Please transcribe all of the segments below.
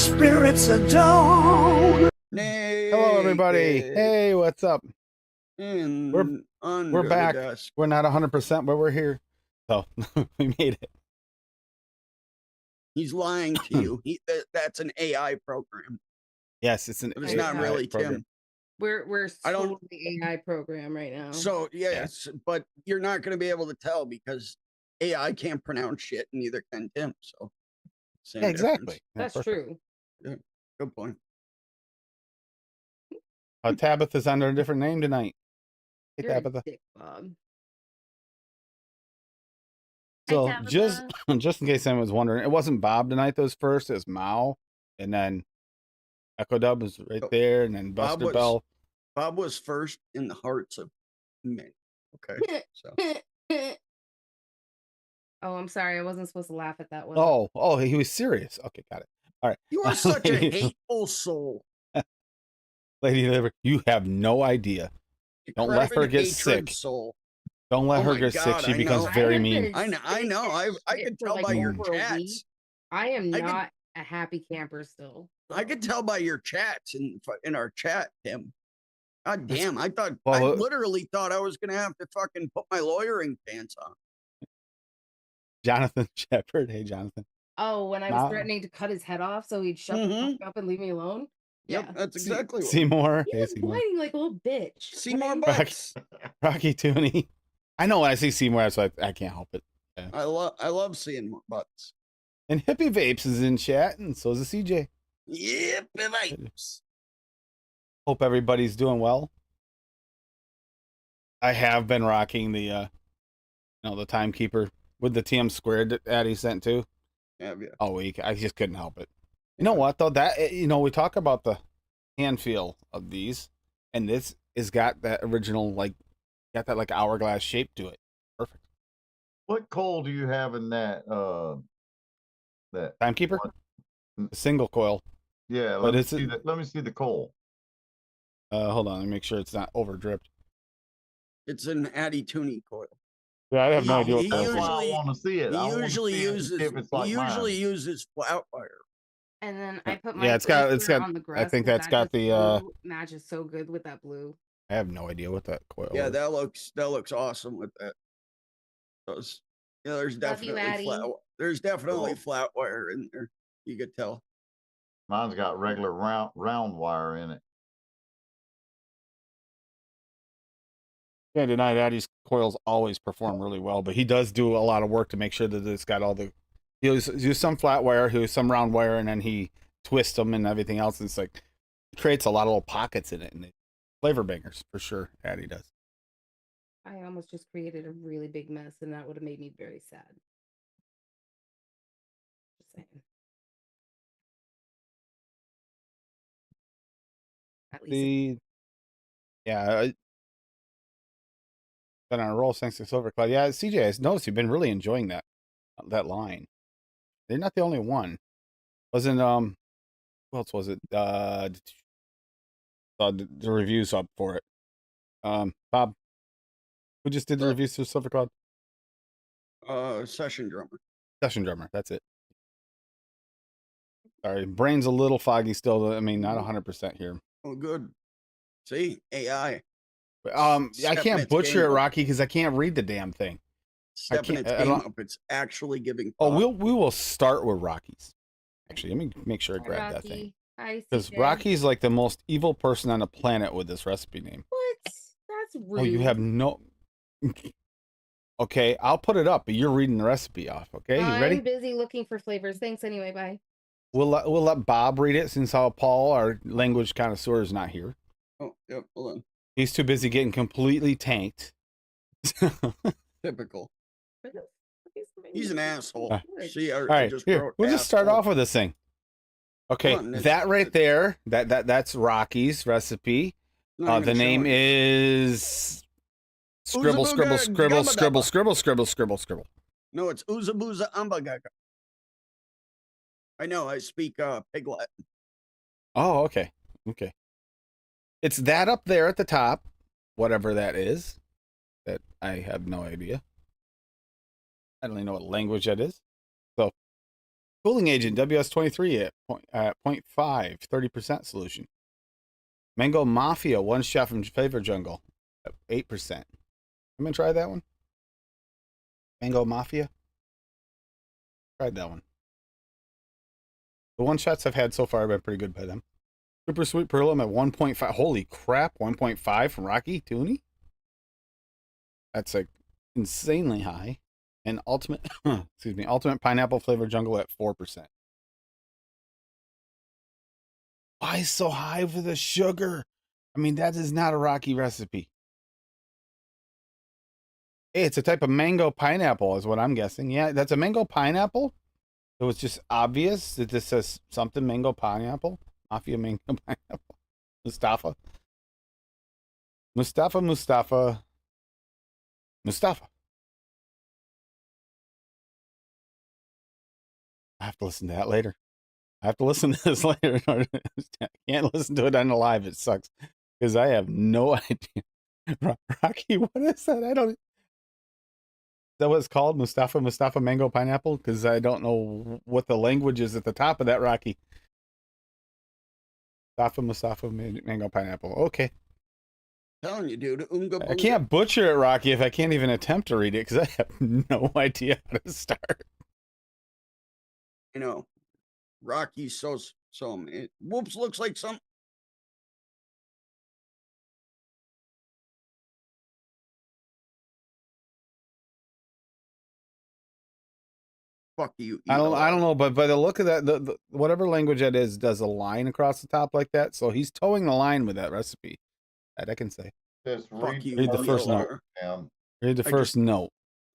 spirits are down. Hello, everybody. Hey, what's up? We're back. We're not 100%, but we're here. So we made it. He's lying to you. That's an AI program. Yes, it's an. But it's not really program. Tim. We're totally AI program right now. So yes, but you're not going to be able to tell because AI can't pronounce shit, and neither can Tim. So same Yeah, exactly. difference. That's true. Yeah, good point. Tabitha's under a different name tonight. Hey, You're Tabitha. a dick, Bob. So Hi, just Tabitha. in case anyone was wondering, it wasn't Bob tonight that was first. It was Mao, and then Echo Dub was right there, and then Buster Bell. Bob was first in the hearts of men. Okay, so. Oh, I'm sorry. I wasn't supposed to laugh at that one. Oh, he was serious. Okay, got it. All right. You are such a hateful soul. Lady Liver, you have no idea. Don't let her get sick. Soul. Don't let her get sick. She becomes very mean. I know. I could tell by your chats. I am not a happy camper still. I could tell by your chats in our chat, Tim. God damn, I literally thought I was gonna have to fucking put my lawyering pants on. Jonathan Shepard. Hey, Jonathan. Oh, when I was threatening to cut his head off so he'd shut the fuck up and leave me alone? Yep, yeah, that's exactly what. Seymour. He was whining like a little bitch. Seymour Butts. Rocky Tooney. I know when I see Seymour, so I can't help it. Yeah. I love seeing butts. And Hippie Vapes is in chat, and so is the CJ. Hippie Vapes. Hope everybody's doing well. I have been rocking the the timekeeper with the TM squared that Addie sent to. Yeah. All week. I just couldn't help it. You know what though? That we talk about the hand feel of these, and this has got that original got that hourglass shape to it. Perfect. What coil do you have in that timekeeper? A single coil. Yeah, let me see the coil. Hold on, let me make sure it's not over dripped. It's an Addy Tooney coil. Yeah, I have no idea what I want to see it. He usually uses flat wire. And then I put my it's got on the grass. I think that's got the matches so good with that blue. I have no idea what that coil is. That looks awesome with that. There's definitely flat wire in there. You could tell. Mine's got regular round wire in it. Can't deny Addie's coils always perform really well, but he does do a lot of work to make sure that it's got all the. He'll use some flat wire, he'll use some round wire, and then he twists them and everything else. And it's creates a lot of little pockets in it, and flavor bangers for sure. Addie does. I almost just created a really big mess, and that would have made me very sad. Just saying. At least. Been on a roll since the Silver Cloud. Yeah, CJ, I noticed you've been really enjoying that line. They're not the only one. Wasn't who else was it? The reviews up for it. Bob, who just did the reviews for Silver Cloud? Session Drummer. Session Drummer. That's it. Sorry, brain's a little foggy still. I mean, not 100% here. Oh, good. See, AI. I can't butcher it, Rocky, because I can't read the damn thing. Stepping its game up, it's actually giving. Oh, we will start with Rockies. Actually, let me make sure I grab that thing. Because Rocky's like the most evil person on the planet with this recipe name. What? That's rude. Oh, you have no. Okay, I'll put it up, but you're reading the recipe off. Okay, you ready? I'm busy looking for flavors. Thanks anyway. Bye. We'll let Bob read it since Paul, our language connoisseur, is not here. Oh, yep. Hold on. He's too busy getting completely tanked. Typical. He's an asshole. See, all right, we'll just start off with this thing. Okay, that right there, that's Rocky's recipe. The name is Scribble. No, it's Ooza Booza Ambagaga. I know, I speak Pig Latin. Oh, okay. It's that up there at the top, whatever that is. That I have no idea. I don't even know what language that is. So Cooling agent WS23 at 0.5, 30% solution. Mango Mafia, one shot from Flavor Jungle at 8%. I'm going to try that one. Mango Mafia. Tried that one. The one shots I've had so far have been pretty good by them. Super Sweet Perlum at 1.5. Holy crap, 1.5 from Rocky Tooney? That's like insanely high. And Ultimate, excuse me, Ultimate Pineapple Flavor Jungle at 4%. Why so high for the sugar? I mean, that is not a Rocky recipe. Hey, it's a type of mango pineapple is what I'm guessing. Yeah, that's a mango pineapple. It was just obvious that this says something mango pineapple. Mafia mango pineapple. Mustafa. I have to listen to that later. I have to listen to this later. I can't listen to it on the live. It sucks because I have no idea. Rocky, what is that? I don't. Is that what it's called? Mustafa mango pineapple? Because I don't know what the language is at the top of that, Rocky. Mustafa mango pineapple. Okay. Telling you, dude. Unga I can't butcher it, Rocky, if I can't even attempt to read it because I have no idea how to start. You know, Rocky's so Whoops looks like some. Fuck you. I don't know, but by the look of that, the whatever language that is does a line across the top like that. So he's towing the line with that recipe. That I can say. Just Fuck you. Read the first note. Read the first note.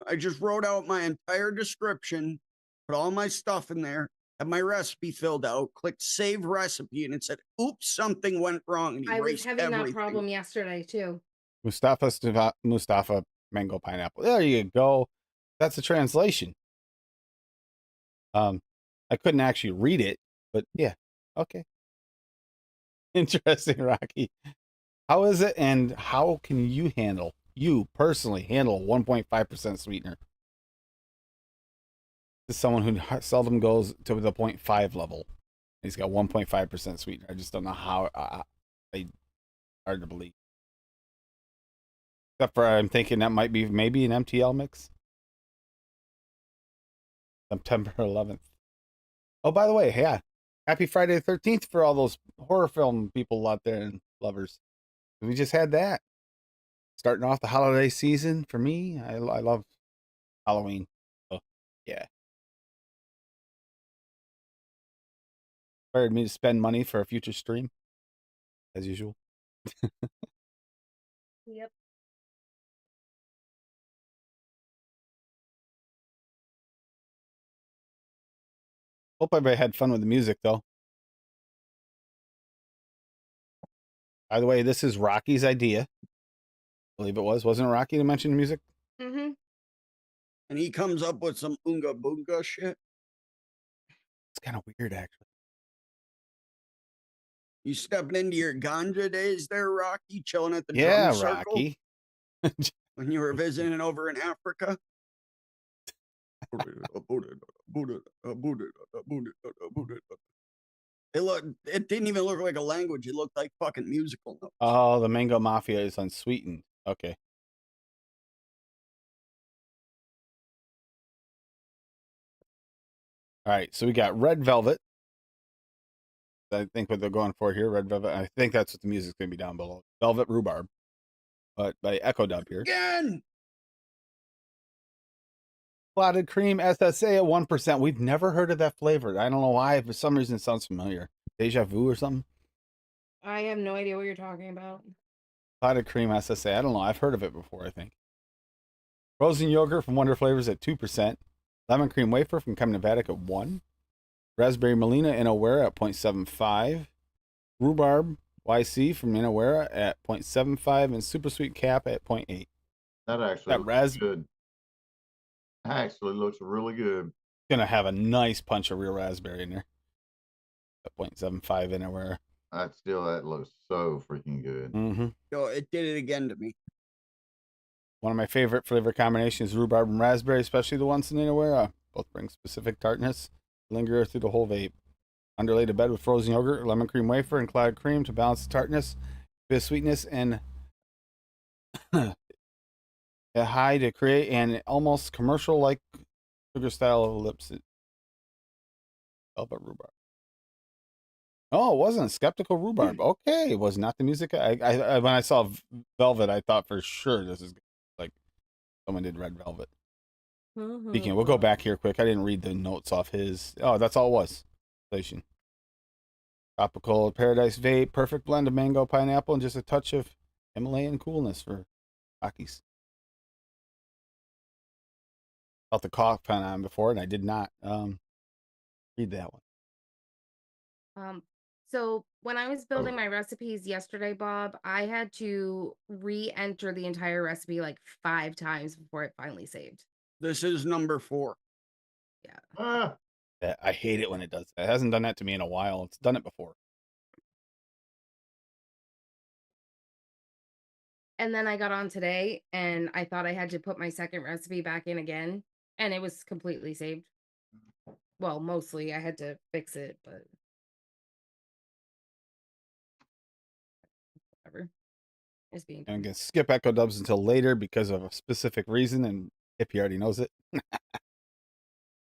I just wrote out my entire description, put all my stuff in there, had my recipe filled out, clicked save recipe, and it said, oops, something went wrong. And I was having that problem yesterday too. Mustafa mango pineapple. There you go. That's the translation. I couldn't actually read it, but yeah. Okay. Interesting, Rocky. How is it, and how can you personally handle 1.5% sweetener? This is someone who seldom goes to the 0.5 level. He's got 1.5% sweetener. I just don't know how. Hard to believe. Except for I'm thinking that might be maybe an MTL mix. September 11th. Oh, by the way, yeah. Happy Friday the 13th for all those horror film people out there and lovers. We just had that. Starting off the holiday season for me. I love Halloween. So, yeah. Inspired me to spend money for a future stream. As usual. Yep. Hope everybody had fun with the music, though. By the way, this is Rocky's idea. I believe it was. Wasn't it Rocky to mention the music? Mm-hmm. And he comes up with some Oonga Boonga shit. It's kind of weird, actually. You stepping into your ganja days there, Rocky, chilling at the drum circle? Rocky. When you were visiting over in Africa? It didn't even look like a language. It looked like fucking musical notes. Oh, the Mango Mafia is unsweetened. Okay. All right, so we got Red Velvet. I think what they're going for here, Red Velvet. I think that's what the music's going to be down below. Velvet Rhubarb. But by Echo Dub here. Again! Clotted Cream SSA at 1%. We've never heard of that flavor. I don't know why. For some reason, it sounds familiar. Deja Vu or something? I have no idea what you're talking about. Clotted Cream SSA. I don't know. I've heard of it before, I think. Frozen Yogurt from Wonder Flavors at 2%. Lemon Cream Wafer from Come Nevada at 1%. Raspberry Melina Inawera at 0.75. Rhubarb YC from Inawera at 0.75. And Super Sweet Cap at 0.8. That actually looks good. Actually looks really good. Gonna have a nice punch of real raspberry in there. At 0.75 Inawera. That looks so freaking good. Mm-hmm. Yo, it did it again to me. One of my favorite flavor combinations, rhubarb and raspberry, especially the ones in Inawera. Both bring specific tartness. linger through the whole vape. Underlay the bed with frozen yogurt, lemon cream wafer, and clouded cream to balance the tartness, bit of sweetness, and a high to create an almost commercial-like sugar-style lips. Velvet rhubarb. Oh, it wasn't skeptical rhubarb. Okay, it was not the music. I when I saw Velvet, I thought for sure this is like someone did Red Velvet. Speaking, we'll go back here quick. I didn't read the notes off his. Oh, that's all it was. Station. Tropical Paradise Vape, perfect blend of mango, pineapple, and just a touch of Himalayan coolness for Rockies. Felt the cough on before, and I did not read that one. So when I was building my recipes yesterday, Bob, I had to re-enter the entire recipe like 5 times before it finally saved. This is number 4. Yeah. I hate it when it does that. It hasn't done that to me in a while. It's done it before. And then I got on today and I thought I had to put my second recipe back in again, and it was completely saved. Well, mostly I had to fix it, but whatever. It's being I'm done. gonna skip Echo Dubs until later because of a specific reason, and Hippie already knows it.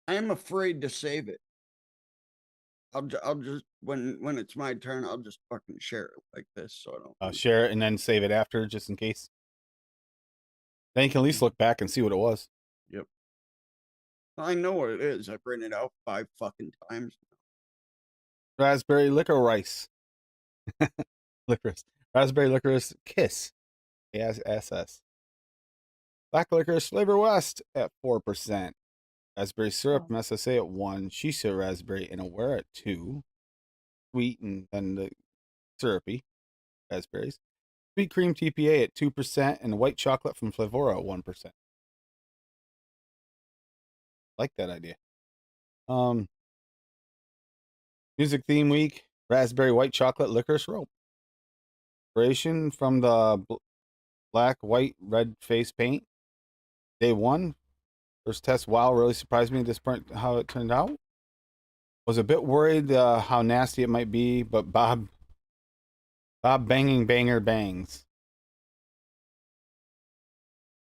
I am afraid to save it. I'll just when it's my turn, I'll just fucking share it like this, so I don't. lose Share it and then save it after, just in case. Then you can at least look back and see what it was. Yep. I know what it is. I've written it out 5 fucking times. Raspberry licorice. Licorice. Raspberry licorice kiss. ASS. Black licorice flavor west at 4%. Raspberry syrup from SSA at 1. Shisha raspberry and aware at 2. Sweet and then the syrupy raspberries. Sweet cream TPA at 2% and white chocolate from Flavora at 1%. Like that idea. Music theme week, raspberry white chocolate licorice rope. Inspiration from the black, white, red face paint. Day 1. First test, wow, really surprised me at this point how it turned out. Was a bit worried how nasty it might be, but Bob banging banger bangs.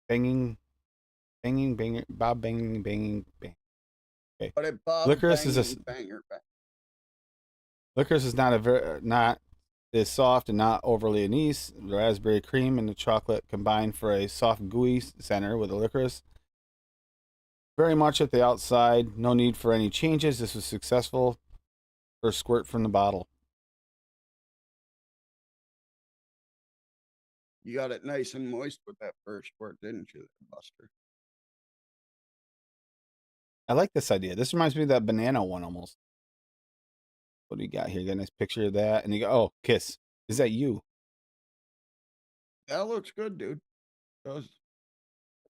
Banging banger, Bob banging bang. Okay. But it Bob Licorice is a banger bang. Licorice is not is soft and not overly anise. The raspberry cream and the chocolate combine for a soft gooey center with the licorice. Very much at the outside. No need for any changes. This was successful. First squirt from the bottle. You got it nice and moist with that first squirt, didn't you, Buster? I like this idea. This reminds me of that banana one almost. What do you got here? You got a nice picture of that. And you go, oh, kiss. Is that you? That looks good, dude. Does.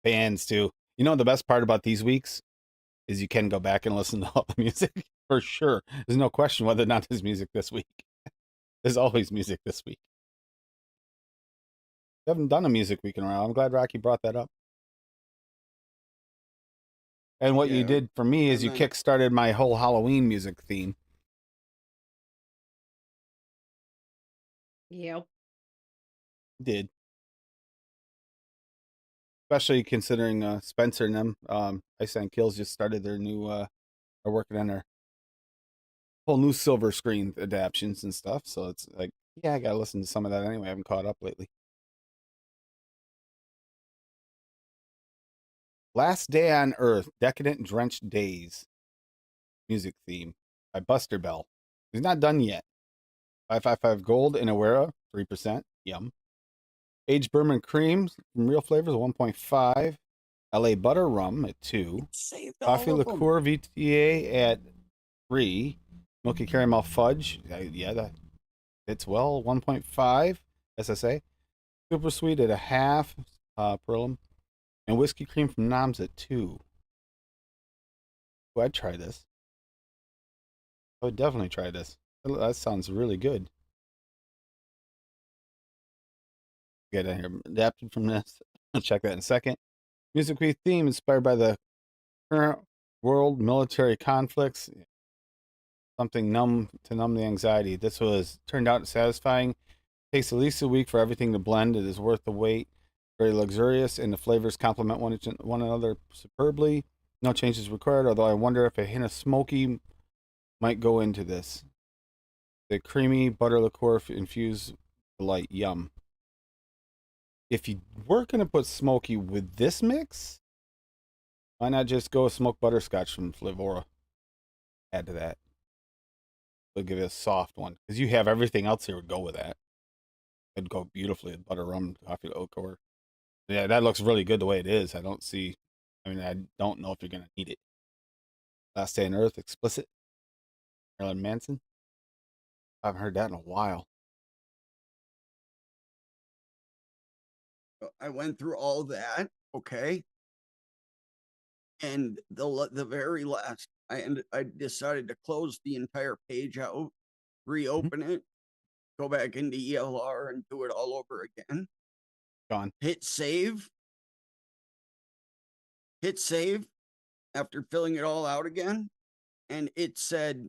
Fans too. You know the best part about these weeks is you can go back and listen to all the music for sure. There's no question whether or not there's music this week. There's always music this week. We haven't done a music week in a while. I'm glad Rocky brought that up. And what you did for me is you kick-started my whole Halloween music theme. Yep. Did. Especially considering Spencer and them, Ice and Kills just started their new, are working on their whole new silver screen adaptions and stuff. So it's like, yeah, I gotta listen to some of that anyway. I haven't caught up lately. Last Day on Earth, Decadent Drenched Days. Music theme by Buster Bell. He's not done yet. 555 Gold in Awera, 3%. Yum. Aged Bourbon Cream from Real Flavors, 1.5. LA Butter Rum at 2. Coffee Liqueur VTA at 3. Milky Caramel Fudge. Yeah, that fits well. 1.5 SSA. Super Sweet at a half. Perlum. And Whiskey Cream from Noms at 2. Oh, I'd try this. I would definitely try this. That sounds really good. Get in here. Adapted from this. I'll check that in a second. Music Week theme inspired by the current world military conflicts. something numb to numb the anxiety. This was turned out satisfying. Takes at least a week for everything to blend. It is worth the wait. Very luxurious, and the flavors complement one another superbly. No changes required, although I wonder if a hint of smoky might go into this. The creamy butter liqueur infused delight. Yum. If you were going to put smoky with this mix, why not just go with smoked butterscotch from Flavora? Add to that. It'll give it a soft one. Because you have everything else here would go with that. It'd go beautifully with butter rum, coffee liqueur. Yeah, that looks really good the way it is. I don't know if you're going to need it. Last Day on Earth, explicit. Marilyn Manson. I haven't heard that in a while. I went through all that, okay, and the very last, I decided to close the entire page out, reopen it, go back into ELR, and do it all over again. Gone. Hit save after filling it all out again, and it said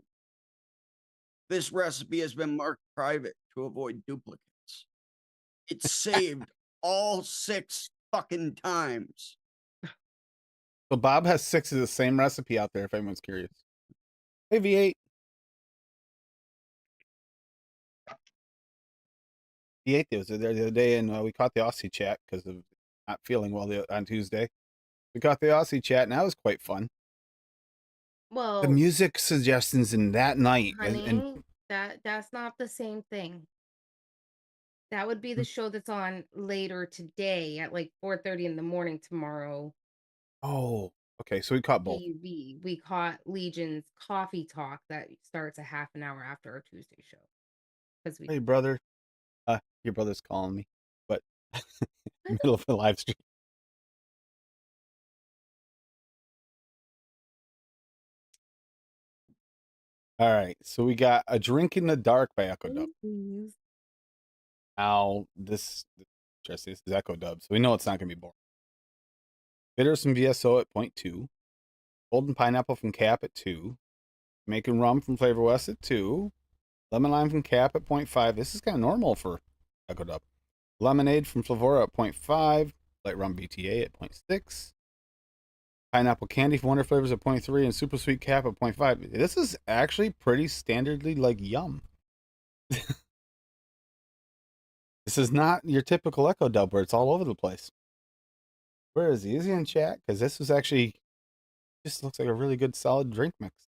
this recipe has been marked private to avoid duplicates. It's saved all 6 fucking times. So Bob has 6 of the same recipe out there if anyone's curious. Hey, V8. V8 was there the other day, and we caught the Aussie chat because of not feeling well on Tuesday. We caught the Aussie chat, and that was quite fun. Well, The music suggestions in that night, honey, and that's not the same thing. That would be the show that's on later today at like 4:30 in the morning tomorrow. oh, okay, so we caught both. TV. We caught Legion's Coffee Talk that starts a half an hour after our Tuesday show. Because we Hey, brother. Your brother's calling me, but middle of a live stream. All right, so we got A Drink in the Dark by Echo Dub. Please. Now, this is Echo Dub, so we know it's not going to be boring. Bitters from VSO at 0.2. Golden Pineapple from Cap at 2. Jamaican Rum from Flavor West at 2. Lemon Lime from Cap at 0.5. This is kind of normal for Echo Dub. Lemonade from Flavora at 0.5. Light Rum BTA at 0.6. Pineapple Candy from Wonder Flavors at 0.3. And Super Sweet Cap at 0.5. This is actually pretty standardly like yum. This is not your typical Echo Dub where it's all over the place. Where is he? Is he in chat? Because this was actually just looks like a really good solid drink mix.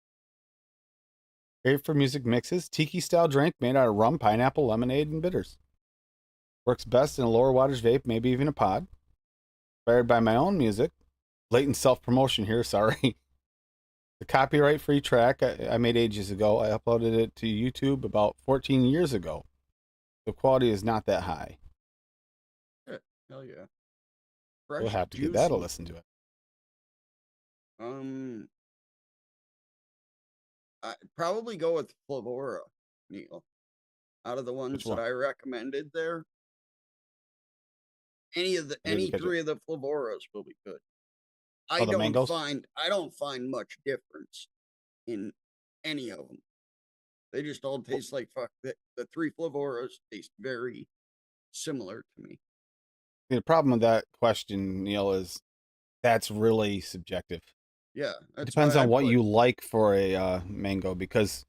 Great for music mixes. Tiki style drink made out of rum, pineapple, lemonade, and bitters. Works best in a lower wattage vape, maybe even a pod. Inspired by my own music. Blatant self-promotion here, sorry. The copyright-free track I made ages ago. I uploaded it to YouTube about 14 years ago. The quality is not that high. Hell yeah. We'll have to give that a listen to it. I'd probably go with Flavora, Neil. Out of the ones that I recommended there, any 3 of the Flavoras will be good. I don't find much difference in any of them. They just all taste like fuck. The 3 Flavoras taste very similar to me. The problem with that question, Neil, is that's really subjective. Yeah. It depends on what you like for a mango, because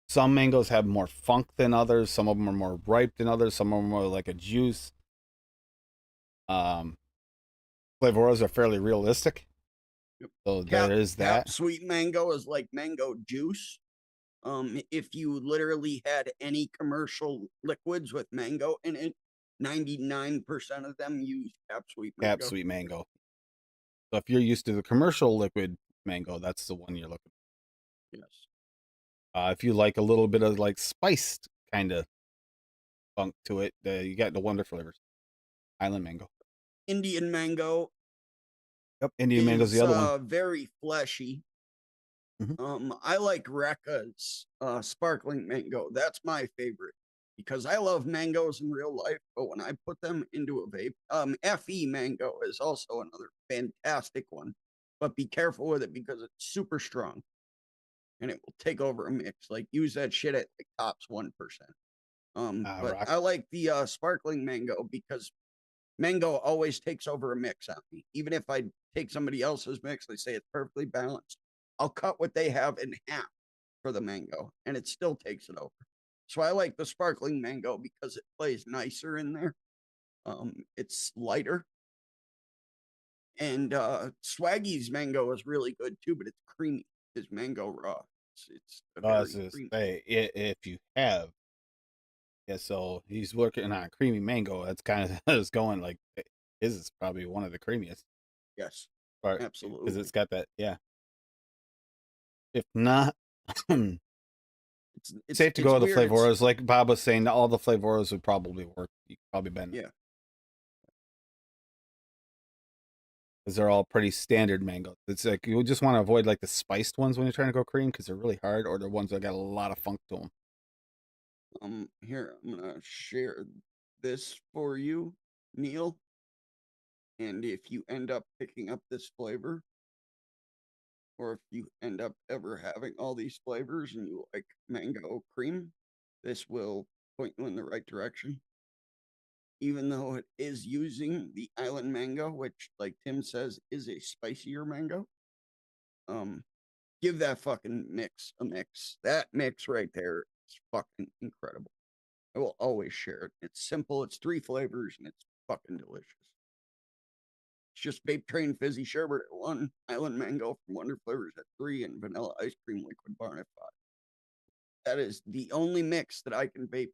some mangoes have more funk than others. Some of them are more ripe than others. Some of them are more like a juice. Flavoras are fairly realistic. So there is that. Sweet mango is like mango juice. If you literally had any commercial liquids with mango in it, 99% of them use Cap Sweet Mango. Cap Sweet Mango. So if you're used to the commercial liquid mango, that's the one you're looking for. Yes. If you like a little bit of like spiced kind of funk to it, you got the Wonder Flavors. Island Mango. Indian Mango. Yep, Indian Mango's the other one. Very fleshy. Mm-hmm. I like Rekka's sparkling mango. That's my favorite because I love mangoes in real life, but when I put them into a vape, FE mango is also another fantastic one. But be careful with it because it's super strong. and it will take over a mix. Like use that shit at like tops 1%. But rock. I like the sparkling mango because mango always takes over a mix on me. Even if I take somebody else's mix, they say it's perfectly balanced. I'll cut what they have in half for the mango, and it still takes it over. So I like the sparkling mango because it plays nicer in there. It's lighter. And Swaggy's mango is really good too, but it's creamy. His mango raw. It's a I very was gonna creamy. say, if you have, yeah. So he's working on a creamy mango. That's kind of it's going like his is probably one of the creamiest. Yes, Because absolutely. it's got that. Yeah. If not, It's safe to go with the weird. flavoras. Like Bob was saying, all the flavoras would probably work. You could probably bend. Yeah. Because they're all pretty standard mangoes. It's like you just want to avoid like the spiced ones when you're trying to go cream because they're really hard, or the ones that got a lot of funk to them. Here I'm gonna share this for you, Neil. And if you end up picking up this flavor, or if you end up ever having all these flavors and you like mango cream, this will point you in the right direction. Even though it is using the island mango, which, like Tim says, is a spicier mango. Give that fucking mix a mix. That mix right there is fucking incredible. I will always share it. It's simple. It's 3 flavors and it's fucking delicious. It's just Vape Train Fizzy Sherbet at 1, Island Mango from Wonder Flavors at 3, and Vanilla Ice Cream Liquid Barn at 5. That is the only mix that I can vape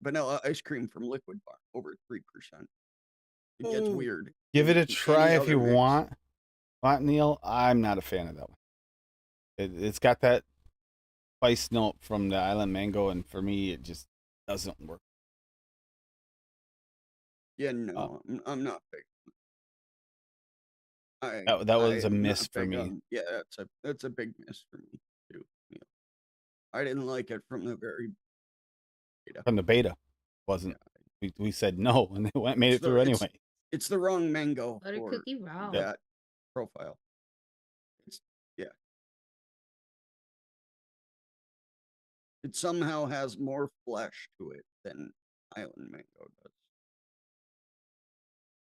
vanilla ice cream from Liquid Barn over 3%. It gets weird. Give it a try if you mix. want. Neil? I'm not a fan of that one. It's got that spice note from the island mango, and for me, it just doesn't work. Yeah, no, I'm not big. That was a miss for me. Yeah, that's a big miss for me too. Yeah. I didn't like it from the very beta. From the beta, wasn't. We said no, and they made it through anyway. It's the wrong mango Butter for cookie raw. that profile. It somehow has more flesh to it than Island Mango does.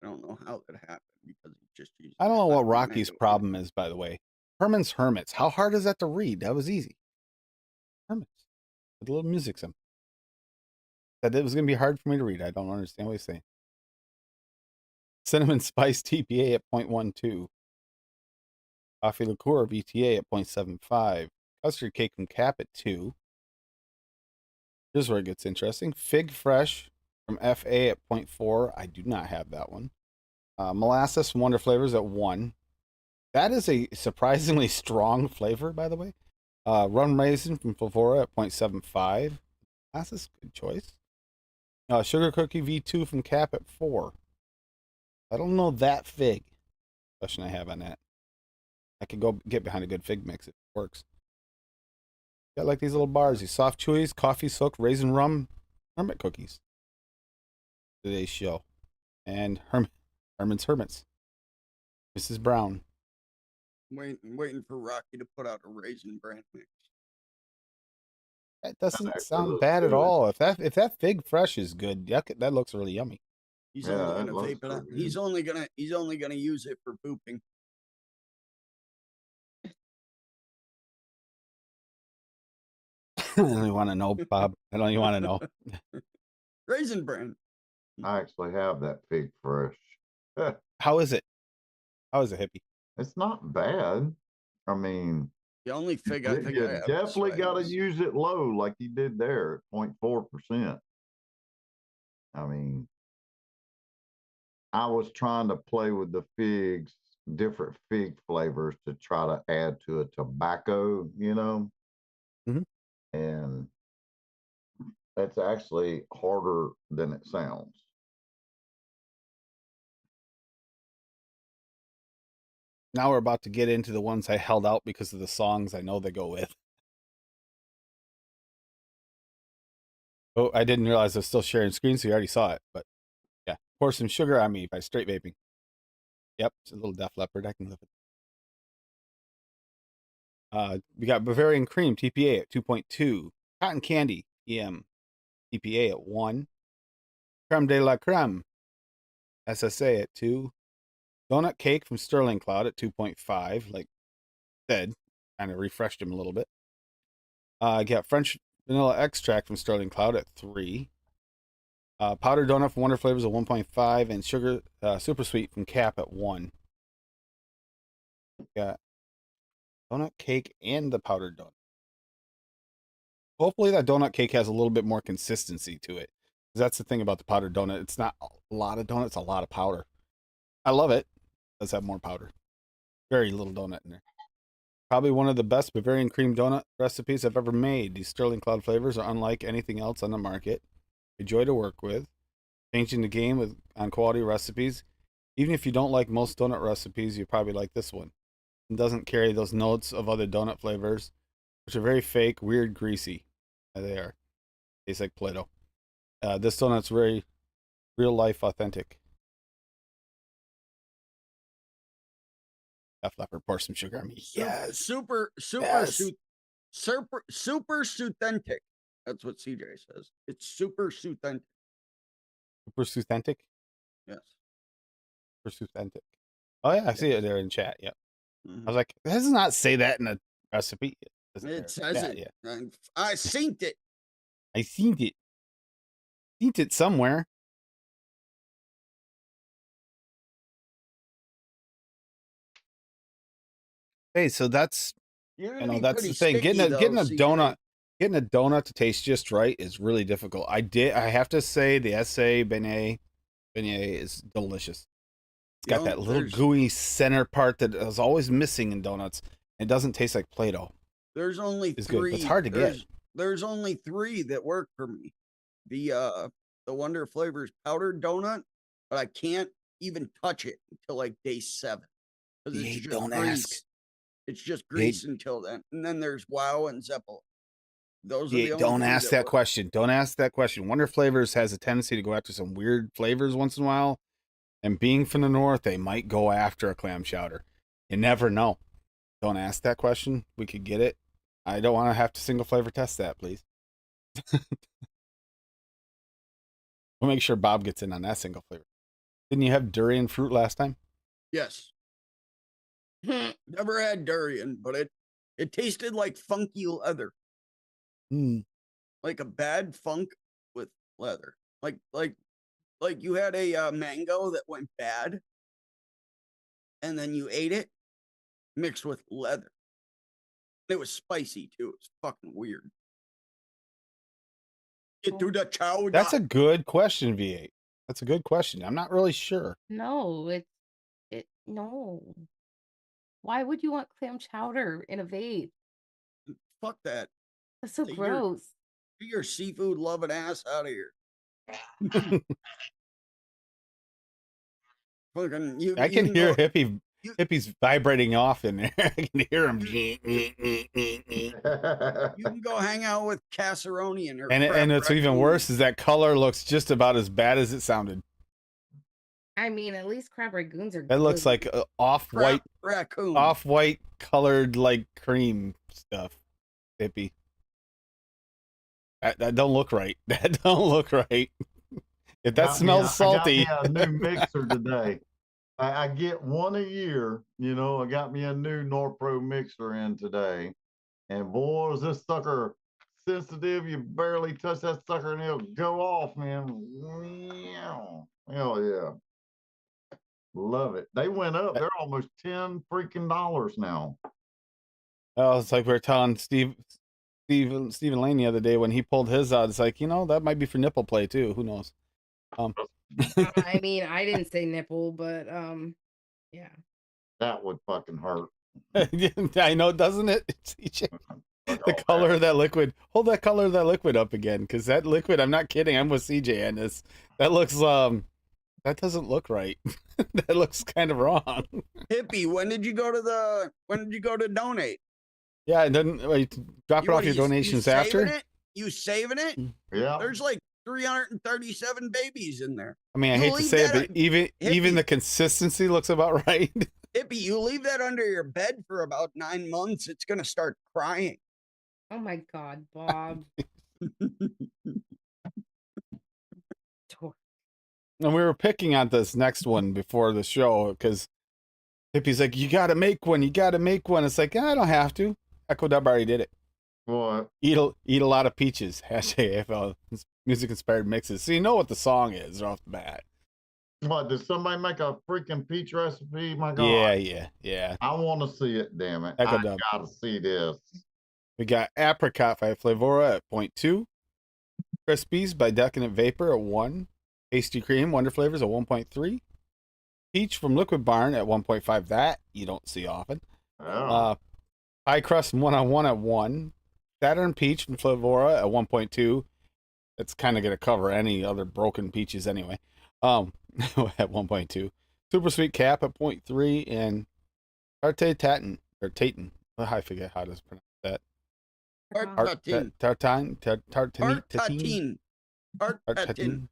I don't know how that happened because he just used. I don't know what Rocky's problem is, by the way. Herman's Hermits. How hard is that to read? That was easy. Hermits. With a little music some. Said it was going to be hard for me to read. I don't understand what he's saying. Cinnamon Spice TPA at 0.12. Coffee Liqueur VTA at 0.75. Custard Cake from Cap at 2. Here's where it gets interesting. Fig Fresh from FA at 0.4. I do not have that one. Molasses from Wonder Flavors at 1. That is a surprisingly strong flavor, by the way. Rum Raisin from Flavora at 0.75. Molasses, good choice. Sugar Cookie V2 from Cap at 4. I don't know that fig. Question I have on that. I could go get behind a good fig mix if it works. Got like these little bars, these soft chewies, coffee soaked raisin rum, hermit cookies. Today's show. And Herman's Hermits. Mrs. Brown. Waiting for Rocky to put out a raisin brand mix. That doesn't sound bad at all. If that Fig Fresh is good, that looks really yummy. He's only gonna vape it up. He's only gonna use it for booping. I don't even want to know, Bob. I don't even want to know. Raisin brand. I actually have that Fig Fresh. How is it? How is it, hippie? It's not bad. I mean, the only fig I think you I have definitely got to use it low, like you did there at 0.4%. I mean, I was trying to play with the figs, different fig flavors to try to add to a tobacco, Mm-hmm. And that's actually harder than it sounds. Now we're about to get into the ones I held out because of the songs I know they go with. Oh, I didn't realize I was still sharing screen, so you already saw it. But yeah, Pour Some Sugar on Me by Straight Vaping. Yep, it's a little Def Leppard. I can live it. We got Bavarian Cream TPA at 2.2. Cotton Candy EM TPA at 1. Creme de la Creme SSA at 2. Donut Cake from Sterling Cloud at 2.5. Like said, kind of refreshed him a little bit. I got French Vanilla Extract from Sterling Cloud at 3. Powdered Donut from Wonder Flavors at 1.5. And Sugar Super Sweet from Cap at 1. Got Donut Cake and the Powdered Donut. Hopefully that donut cake has a little bit more consistency to it. That's the thing about the powdered donut. It's not a lot of donuts, a lot of powder. I love it. It does have more powder. Very little donut in there. Probably one of the best Bavarian cream donut recipes I've ever made. These Sterling Cloud flavors are unlike anything else on the market. A joy to work with. Changing the game on quality recipes. Even if you don't like most donut recipes, you probably like this one. It doesn't carry those notes of other donut flavors, which are very fake, weird, greasy. They are. Tastes like Play-Doh. This donut's very real life authentic. F Leopard, pour some sugar on me. Yes. Super authentic. That's what CJ says. It's super authentic. Super authentic? Yes. Super authentic. Oh yeah, I see it there in chat. Yep. Mm-hmm. I was like, it does not say that in a recipe. It says it. Yeah. I seen it. I seen it. Seen it somewhere. Hey, so that's that's the thing. Getting a donut to taste just right is really difficult. I have to say the essay beignet is delicious. It's got that little gooey center part that is always missing in donuts. It doesn't taste like Play-Doh. There's only it's 3. Good. It's hard to get. There's only 3 that work for me. The Wonder Flavors powdered donut, but I can't even touch it until like day 7. Because it's just grease. It's just grease until then. And then there's Wow and Zeppel. Those are the only Don't ask that question. Don't ask that question. Wonder Flavors has a tendency to go after some weird flavors once in a while. And being from the north, they might go after a clam chowder. You never know. Don't ask that question. We could get it. I don't want to have to single flavor test that, please. We'll make sure Bob gets in on that single flavor. Didn't you have durian fruit last time? Yes. Never had durian, but it tasted like funky leather. Like a bad funk with leather. Like you had a mango that went bad, and then you ate it mixed with leather. It was spicy too. It was fucking weird. Get through the chowder. That's a good question, V8. That's a good question. I'm not really sure. No, no. Why would you want clam chowder in a vape? Fuck that. That's so gross. Get your seafood loving ass out of here. I can hear hippies vibrating off in there. I can hear them. You can go hang out with Casseroni and her. And what's even worse is that color looks just about as bad as it sounded. I mean, at least crab ragoons are. That looks like off-white raccoon, off-white colored like cream stuff. Hippie. That don't look right. That don't look right. If that smells salty. I got me a new mixer today. I get one a year. You know, I got me a new Norpro mixer in today. And boy, is this sucker sensitive. You barely touch that sucker and it'll go off, man. Hell yeah. Love it. They went up. They're almost $10 freaking now. Oh, it's like we were telling Stephen Lane the other day when he pulled his out. It's like, that might be for nipple play too. Who knows? I mean, I didn't say nipple, but yeah. That would fucking hurt. I know, doesn't it? The color of that liquid. Hold that color of that liquid up again, because that liquid, I'm not kidding, I'm with CJ on this. That looks that doesn't look right. That looks kind of wrong. Hippie, when did you go to donate? Yeah, and then drop it off your donations after. You saving it? Yeah. There's like 337 babies in there. I mean, I hate to say it, but even the consistency looks about right. Hippie, you leave that under your bed for about 9 months, it's gonna start crying. Oh my God, Bob. And we were picking on this next one before the show because Hippie's like, you got to make one. You got to make one. It's like, I don't have to. Echo Dub already did it. What? Eat a lot of peaches. Hashtag AFL music inspired mixes. So you know what the song is off the bat. What, did somebody make a freaking peach recipe? My Yeah, God. yeah. I want to see it, damn it. Echo I Dub. gotta see this. We got Apricot by Flavora at 0.2. Crispies by Decadent Vapor at 1. Tasty Cream Wonder Flavors at 1.3. Peach from Liquid Barn at 1.5. That you don't see often. Oh. Pie Crust One-on-One at 1. Saturn Peach from Flavora at 1.2. It's kind of going to cover any other broken peaches anyway. At 1.2. Super Sweet Cap at 0.3. And Tarte Tatin, or Tatin. I forget how to pronounce that. Tartatine. Tartine. Tartatine. Tartatine.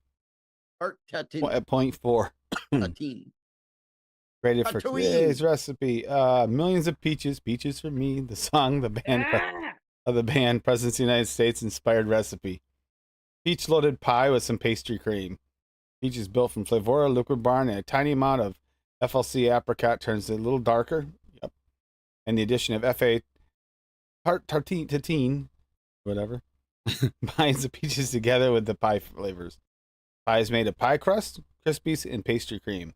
Tartatine. At 0.4. Tartatine. Rated for Tatooine. today's recipe. Millions of peaches, peaches for me. The song, the band of the band, Presidents of the United States inspired recipe. Peach loaded pie with some pastry cream. Peach is built from Flavora, Liquid Barn, and a tiny amount of FLC apricot turns it a little darker. Yep. And the addition of FA tartine, whatever, binds the peaches together with the pie flavors. Pie is made of pie crust, crispies, and pastry cream.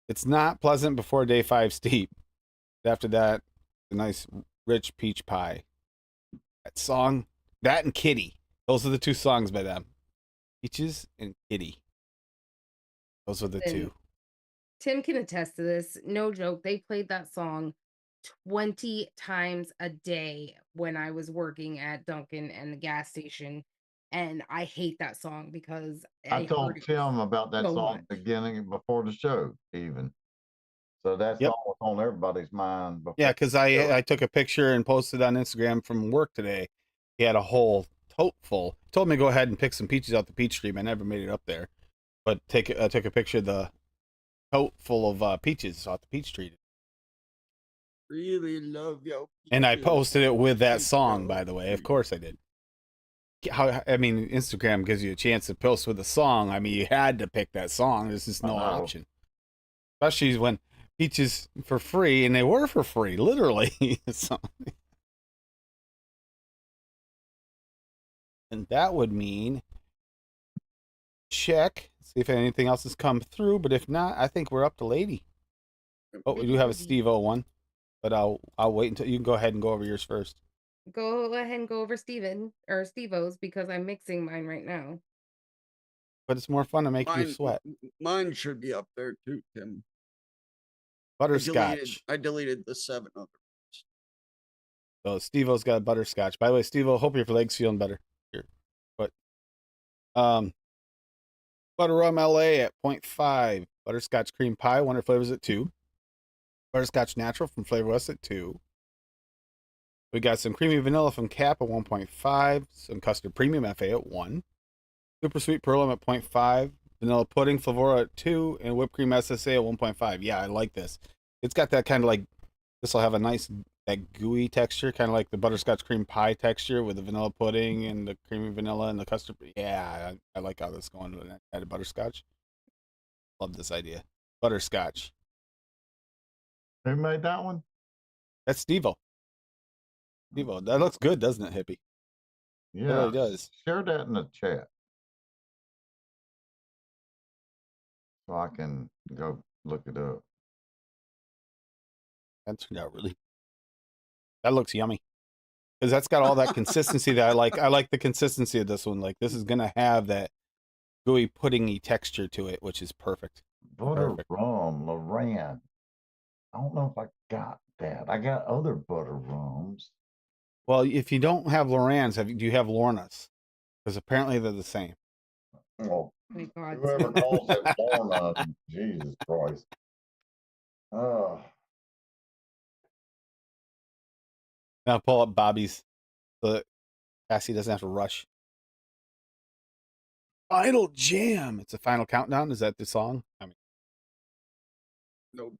It's not pleasant before day 5 steep. After that, a nice rich peach pie. That song, that and Kitty. Those are the 2 songs by them. Peaches and Kitty. Those are the 2. Tim can attest to this. No joke. They played that song 20 times a day when I was working at Dunkin' and the gas station. And I hate that song because I told Tim about that so song much. beginning before the show, even. So that song was on everybody's mind. Yeah, because I took a picture and posted on Instagram from work today. He had a whole tote full. He told me to go ahead and pick some peaches out the peach tree. I never made it up there, but took a picture of the tote full of peaches off the peach tree. Really love your peaches. And I posted it with that song, by the way. Of course I did. Instagram gives you a chance to post with a song. I mean, you had to pick that song. There's just no option. Especially when peaches for free, and they were for free, literally. So, and that would mean check, see if anything else has come through. But if not, I think we're up to Lady. Oh, we do have a Steve-O one, but I'll wait until you can go ahead and go over yours first. Go ahead and go over Steve-O's because I'm mixing mine right now. But it's more fun to make you sweat. Mine should be up there too, Tim. Butterscotch. I deleted the 7 others. So Steve-O's got butterscotch. By the way, Steve-O, hope your leg's feeling better. Here. But Butter Rum LA at 0.5. Butterscotch cream pie, Wonder Flavors at 2. Butterscotch natural from Flavor West at 2. We got some creamy vanilla from Cap at 1.5. Some custard premium FA at 1. Super sweet Perlum at 0.5. Vanilla pudding Flavora at 2. And whipped cream SSA at 1.5. Yeah, I like this. It's got that kind of like, this will have a nice, that gooey texture, kind of like the butterscotch cream pie texture with the vanilla pudding and the creamy vanilla and the custard. Yeah, I like how this is going with added butterscotch. Love this idea. Butterscotch. Who made that one? That's Steve-O. Steve-O. That looks good, doesn't it, Hippie? Yeah, it really does. Share that in the chat so I can go look it up. That turned out really. That looks yummy. Because that's got all that consistency that I like. I like the consistency of this one. Like, this is going to have that gooey puddingy texture to it, which is perfect. Butter rum, Loran. I don't know if I got that. I got other butter rums. Well, if you don't have Loran's, do you have Lorna's? Because apparently they're the same. Oh, my God. whoever calls it Lorna, Jesus Christ. Oh. Now pull up Bobby's so that Cassie doesn't have to rush. Idle Jam. It's a final countdown. Is that the song? I mean, Nope.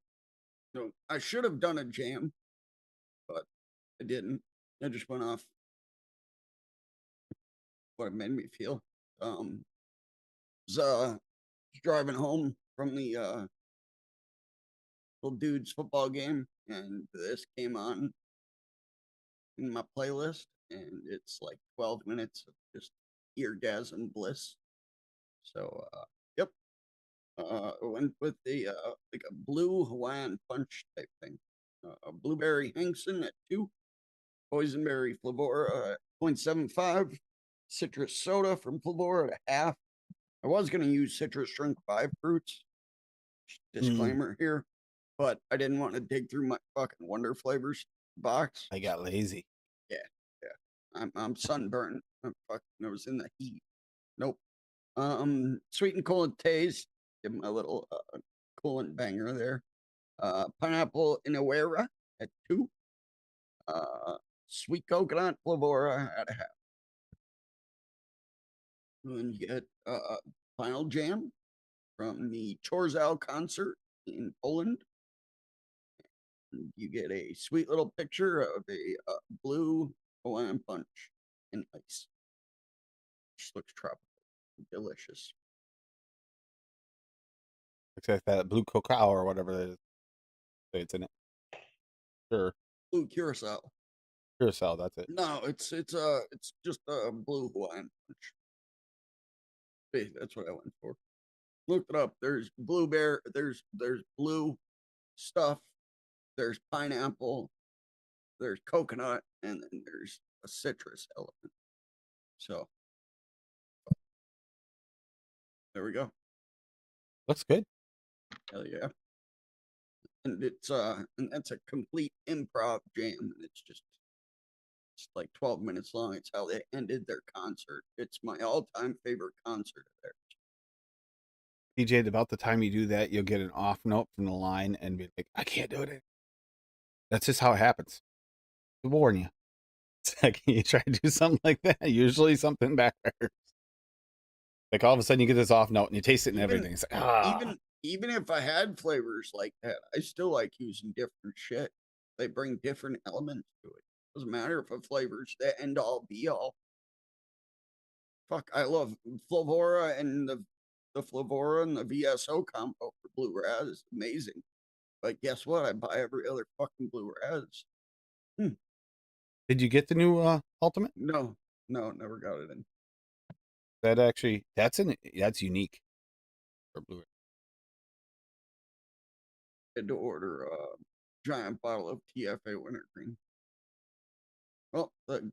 So I should have done a jam, but I didn't. I just went off what it made me feel. Was driving home from the little dude's football game, and this came on in my playlist, and it's like 12 minutes of just eargasm bliss. So, yep. Went with the like a blue Hawaiian punch type thing. Blueberry Hinkson at 2, boysenberry Flavora at 0.75, citrus soda from Flavora at 1/2. I was going to use citrus drink 5 fruits. Disclaimer here, but I didn't want to dig through my fucking Wonder Flavors box. I got lazy. Yeah. I'm sunburned. I was in the heat. Nope. Sweet and cold taste. Give him a little coolant banger there. Pineapple Inawera at 2. Sweet coconut Flavora at 1/2. And you get Final Jam from the Chorzal concert in Poland. And you get a sweet little picture of a blue Hawaiian punch in ice. Just looks tropical, delicious. Looks like that blue cacao or whatever it is. It's in it. Sure. Blue curacao. Curacao, that's it. No, it's just a blue Hawaiian punch. Hey, that's what I went for. Looked it up. There's blueberry. There's blue stuff. There's pineapple. There's coconut, and then there's a citrus element. So there we go. Looks good. Hell yeah. And and that's a complete improv jam. And it's like 12 minutes long. It's how they ended their concert. It's my all-time favorite concert of theirs. DJ, about the time you do that, you'll get an off note from the line and be like, I can't do it. That's just how it happens. To warn you. It's like you try to do something like that, usually something backfires. Like all of a sudden you get this off note and you taste it and everything. It's like, even if I had flavors like that, I still like using different shit. They bring different elements to it. Doesn't matter if a flavor's the end all be all. Fuck, I love Flavora, and the Flavora and the VSO combo for Blue Raz is amazing. But guess what? I buy every other fucking Blue Raz. Did you get the new Ultimate? No, never got it in. That actually, that's unique for Blu-ray. Had to order a giant bottle of TFA wintergreen. Well, the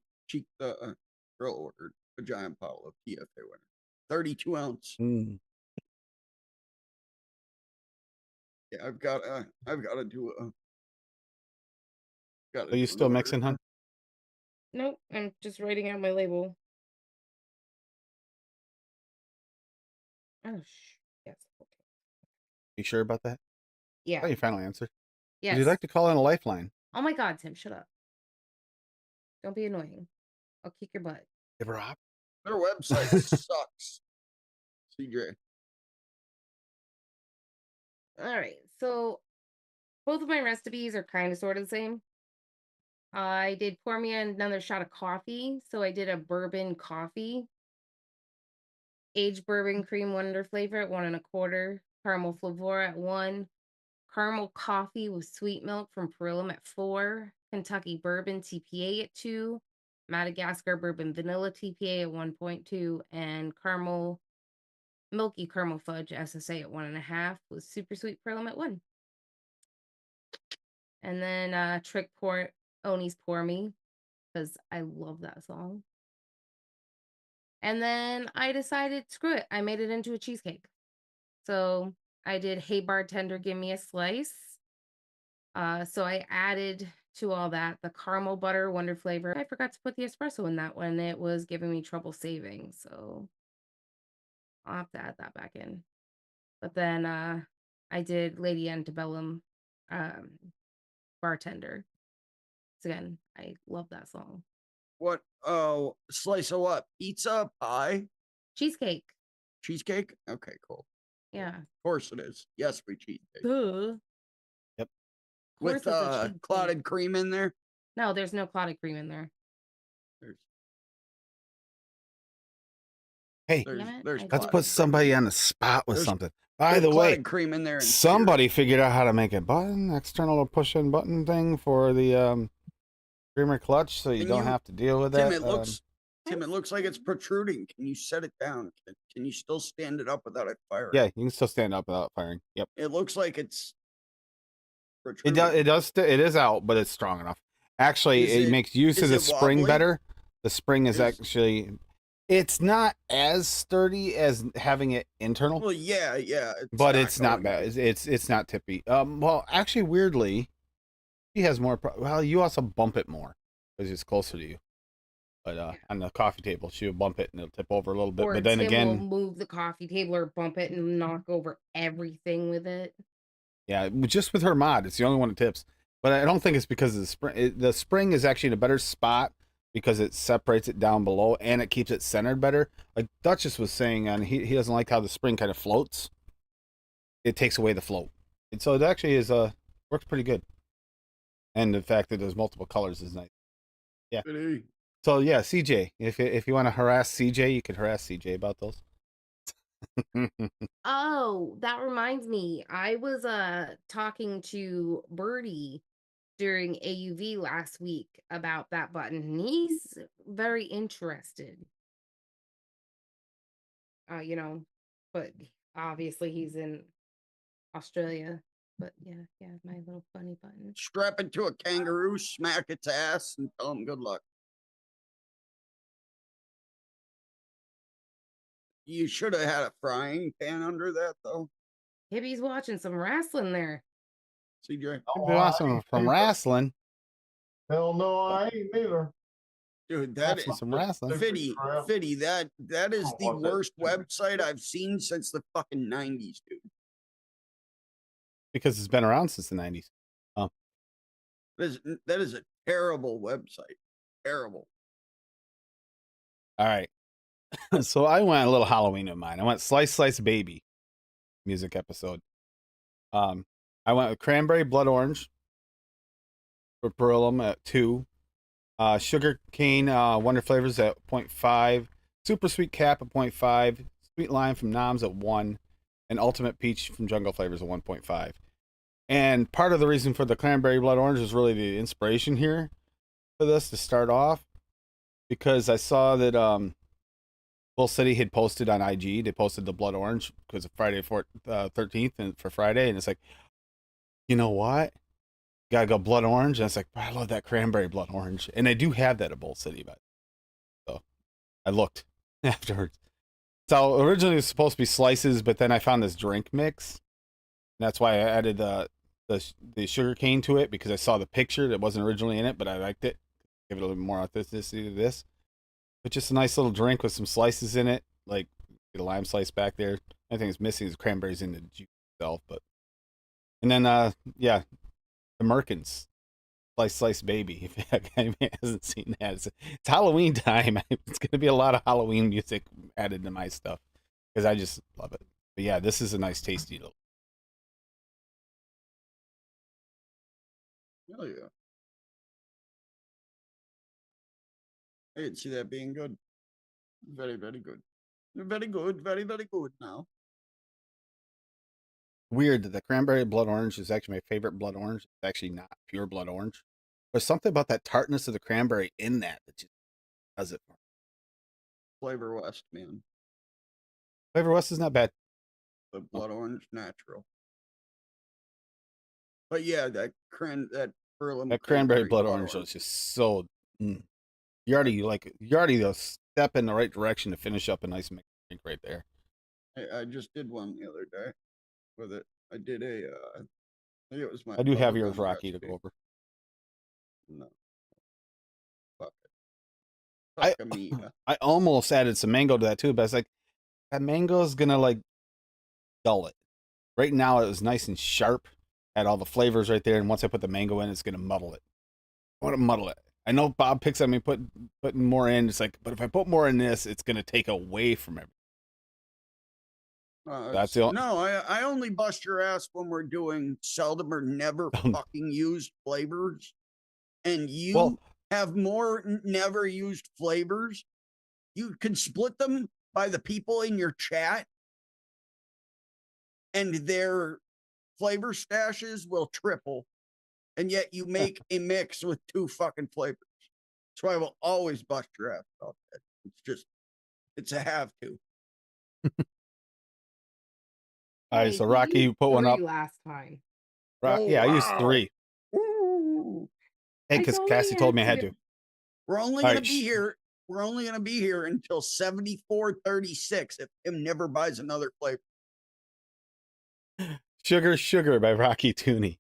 girl ordered a giant bottle of TFA winter, 32 ounce. Yeah, I've got to do a. Are you still mixing, huh? Nope, I'm just writing out my label. Oh, yes. Okay. You sure about that? Yeah. Oh, you finally answered. Yes. Would you like to call in a lifeline? Oh my God, Tim, shut up. Don't be annoying. I'll kick your butt. Give her up. Their website sucks. CJ. All right, so both of my recipes are kind of sort of the same. I did pour me another shot of coffee, so I did a bourbon coffee. Aged bourbon cream wonder flavor at 1 1/4, caramel flavor at 1, caramel coffee with sweet milk from Perilum at 4, Kentucky bourbon TPA at 2, Madagascar bourbon vanilla TPA at 1.2, and milky caramel fudge SSA at 1.5 with super sweet Perilum at 1. And then Trick Oni's Pour Me, because I love that song. And then I decided, screw it, I made it into a cheesecake. So I did Hey Bartender, Give Me a Slice. So I added to all that the caramel butter wonder flavor. I forgot to put the espresso in that one. It was giving me trouble saving, so I'll have to add that back in. But then I did Lady Antebellum Bartender. So again, I love that song. What? Oh, slice of what? Pizza? Pie? Cheesecake. Cheesecake? Okay, cool. Yeah. Of course it is. Yes, we cheesecake. Duh. Yep. course, with it's a cheap clotted cake. cream in there. No, there's no clotted cream in there. Hey, There's let's put somebody on the spot with something. By There's the way, clotted cream in there. And somebody figured out how to make a button, external push-in button thing for the streamer clutch, so you don't have to deal with Tim, that. Tim, it looks like it's protruding. Can you set it down? Can you still stand it up without it firing? Yeah, you can still stand up without firing. Yep. It looks like it's protruding. It is out, but it's strong enough. Actually, it makes use of the spring wobbly? better. The spring is actually, it's not as sturdy as having it internal. Well, yeah, but it's not bad. It's not tippy. Well, actually, weirdly, he has more. Well, you also bump it more because it's closer to you. But on the coffee table, she'll bump it and it'll tip over a little bit. Or but then Tim again, will move the coffee table or bump it and knock over everything with it. Yeah, just with her mod, it's the only one that tips. But I don't think it's because of the spring. The spring is actually in a better spot because it separates it down below and it keeps it centered better. Like Duchess was saying, and he doesn't like how the spring kind of floats. It takes away the float, and so it actually is works pretty good. And the fact that there's multiple colors is nice. Yeah. So yeah, CJ, if you want to harass CJ, you could harass CJ about those. Oh, that reminds me. I was talking to Birdie during AUV last week about that button, and he's very interested. But obviously he's in Australia. But yeah, my little funny button. Strap it to a kangaroo, smack its ass, and tell him good luck. You should have had a frying pan under that, though. Hibby's watching some wrestling there. CJ. Awesome from wrestling. Hell no, I ain't neither. Dude, that is some wrestling. Fitty, that is the worst website I've seen since the fucking 90s, dude. Because it's been around since the 90s. Oh. That is a terrible website. Terrible. All right. So I went a little Halloween of mine. I went Slice Slice Baby music episode. I went with Cranberry Blood Orange for Beryllium at 2. Sugar Cane Wonder Flavors at 0.5. Super Sweet Cap at 0.5. Sweet Lime from Noms at 1. And Ultimate Peach from Jungle Flavors at 1.5. And part of the reason for the Cranberry Blood Orange is really the inspiration here for this to start off. Because I saw that Bull City had posted on IG. They posted the Blood Orange because of Friday 13th and for Friday. And it's like, you know what? Gotta go Blood Orange. And it's like, I love that Cranberry Blood Orange. And they do have that at Bull City. But so I looked afterwards. So originally it was supposed to be slices, but then I found this drink mix. And that's why I added the sugar cane to it, because I saw the picture that wasn't originally in it, but I liked it. Give it a little more authenticity to this. But just a nice little drink with some slices in it, like get a lime slice back there. I think it's missing is cranberries in the juice itself, but and then the Merkins Slice Baby. If anyone hasn't seen that, it's Halloween time. It's gonna be a lot of Halloween music added to my stuff because I just love it. But yeah, this is a nice tasty little. Hell yeah. I didn't see that being good. Very, very good. Very good. Very, very good now. Weird that the Cranberry Blood Orange is actually my favorite blood orange. It's actually not pure blood orange. There's something about that tartness of the cranberry in that just does it for me. Flavor West, man. Flavor West is not bad. The blood orange natural. But yeah, that cranberry blood orange was just so. You already step in the right direction to finish up a nice mixed drink right there. I just did one the other day with it. I did I think it was my. I do have yours, Rocky, to go over. No. Fuck it. I almost added some mango to that too, but I was like, that mango is gonna like dull it. Right now it was nice and sharp, had all the flavors right there, and once I put the mango in, it's gonna muddle it. I want to muddle it. I know Bob picks on me putting more in. It's like, but if I put more in this, it's gonna take away from everything. That's the only. No, I only bust your ass when we're doing seldom or never fucking used flavors, and you have more never used flavors. You can split them by the people in your chat, and their flavor stashes will triple, and yet you make a mix with 2 fucking flavors. So I will always bust your ass about that. It's a have to. All right, so Rocky, you put one up last time. Yeah, I used 3. Ooh. Hey, because Cassie told me I had to. We're only gonna be here. We're only gonna be here until 74:36 if Tim never buys another flavor. Sugar by Rocky Tooney.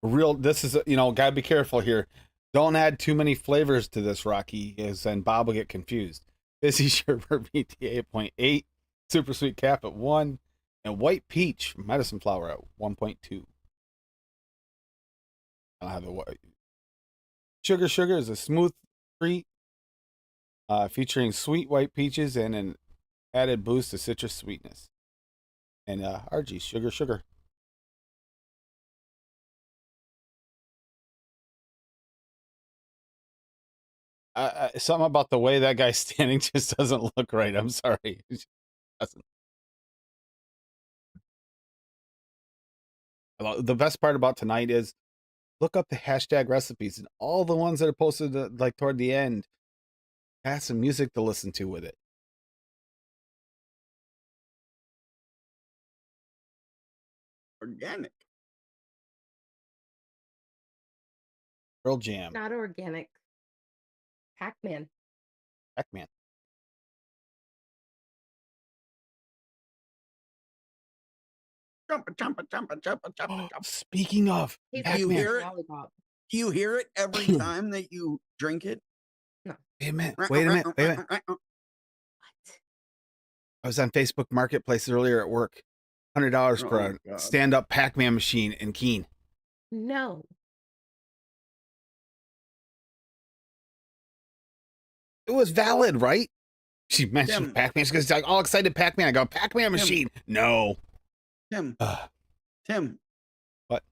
This is, gotta be careful here. Don't add too many flavors to this, Rocky, as then Bob will get confused. Busy Sherbet BTA at 0.8, Super Sweet Cap at 1, and White Peach Medicine Flower at 1.2. I'll have the white. Sugar is a smooth treat featuring sweet white peaches and an added boost of citrus sweetness. And RG, sugar. Something about the way that guy's standing just doesn't look right. I'm sorry. It doesn't. The best part about tonight is look up the hashtag recipes and all the ones that are posted like toward the end has some music to listen to with it. Organic. Pearl Jam. Not organic. Pac-Man. Jumpa. Speaking of, do you hear it? Do you hear it every time that you drink it? No. Wait a minute. What? I was on Facebook Marketplace earlier at work. $100 for a stand-up Pac-Man machine in Keene. No. It was valid, right? She mentioned Pac-Man. She's like, all excited Pac-Man. I go, Pac-Man machine. No. Tim. What?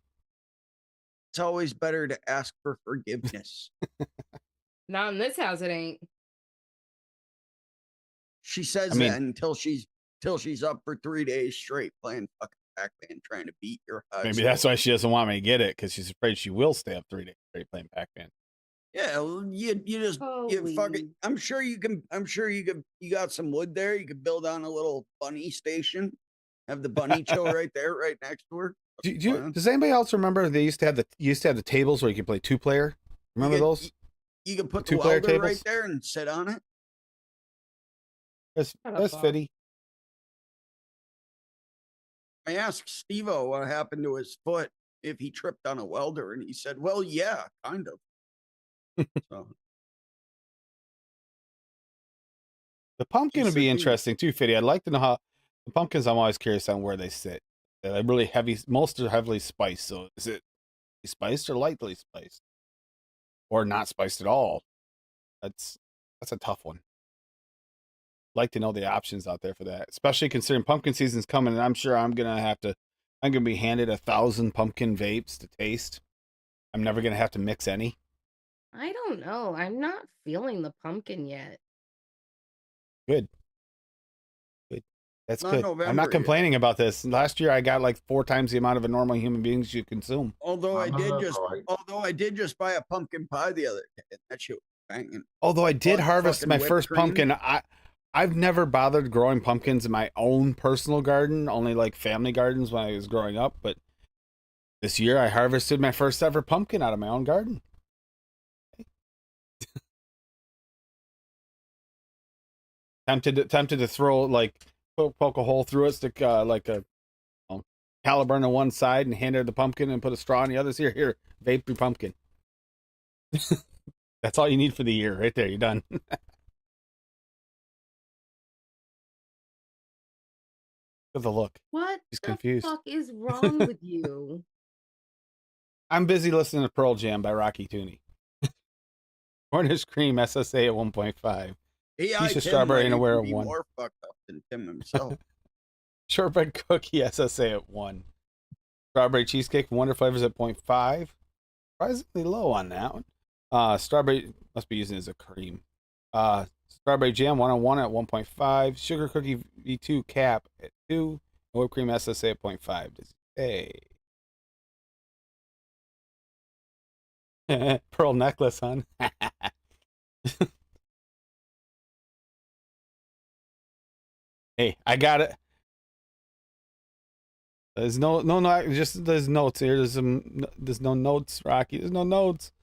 It's always better to ask for forgiveness. Not in this house, it ain't. She says that until she's up for 3 days straight playing fucking Pac-Man, trying to beat your husband. Maybe that's why she doesn't want me to get it, because she's afraid she will stay up 3 days straight playing Pac-Man. Yeah, you fucking. I'm sure you got some wood there. You could build on a little bunny station. Have the bunny chill right there, right next to her. Does anybody else remember they used to have the tables where you could play 2-player? Remember those? You could put the welder right there and sit on it. That's fitty. I asked Steve-O what happened to his foot if he tripped on a welder, and he said, "Well, yeah, kind of." So. The pumpkin would be interesting too, Fitty. I'd like to know how the pumpkins. I'm always curious on where they sit. They're really heavy. Most are heavily spiced. So is it spiced or lightly spiced, or not spiced at all? That's a tough one. I'd like to know the options out there for that, especially considering pumpkin season's coming, and I'm sure I'm gonna be handed 1,000 pumpkin vapes to taste. I'm never gonna have to mix any. I don't know. I'm not feeling the pumpkin yet. Good. That's good. I'm not complaining about this. Last year I got like 4 times the amount of a normal human beings you consume. Although I did just buy a pumpkin pie the other day. That shit was banging. Although I did harvest my first pumpkin. I've never bothered growing pumpkins in my own personal garden, only like family gardens when I was growing up. But this year I harvested my first ever pumpkin out of my own garden. Tempted to throw, like, poke a hole through it, stick like a caliber on one side and hand her the pumpkin and put a straw on the other. Here, vape your pumpkin. That's all you need for the year right there. You're done. Look at the look. What She's the confused. fuck is wrong with you? I'm busy listening to Pearl Jam by Rocky Tooney. Cornish cream SSA at 1.5. Piece of strawberry and aware of 1. More fucked up than Tim himself. Shortbread cookie SSA at 1. Strawberry cheesecake Wonder Flavors at 0.5. Surprisingly low on that one. Strawberry must be using as a cream. Strawberry jam 101 at 1.5. Sugar cookie V2 cap at 2. Whipped cream SSA at 0.5. Hey. Pearl necklace, hon. Hey, I got it. There's no, just there's notes here. There's no notes, Rocky. There's no notes.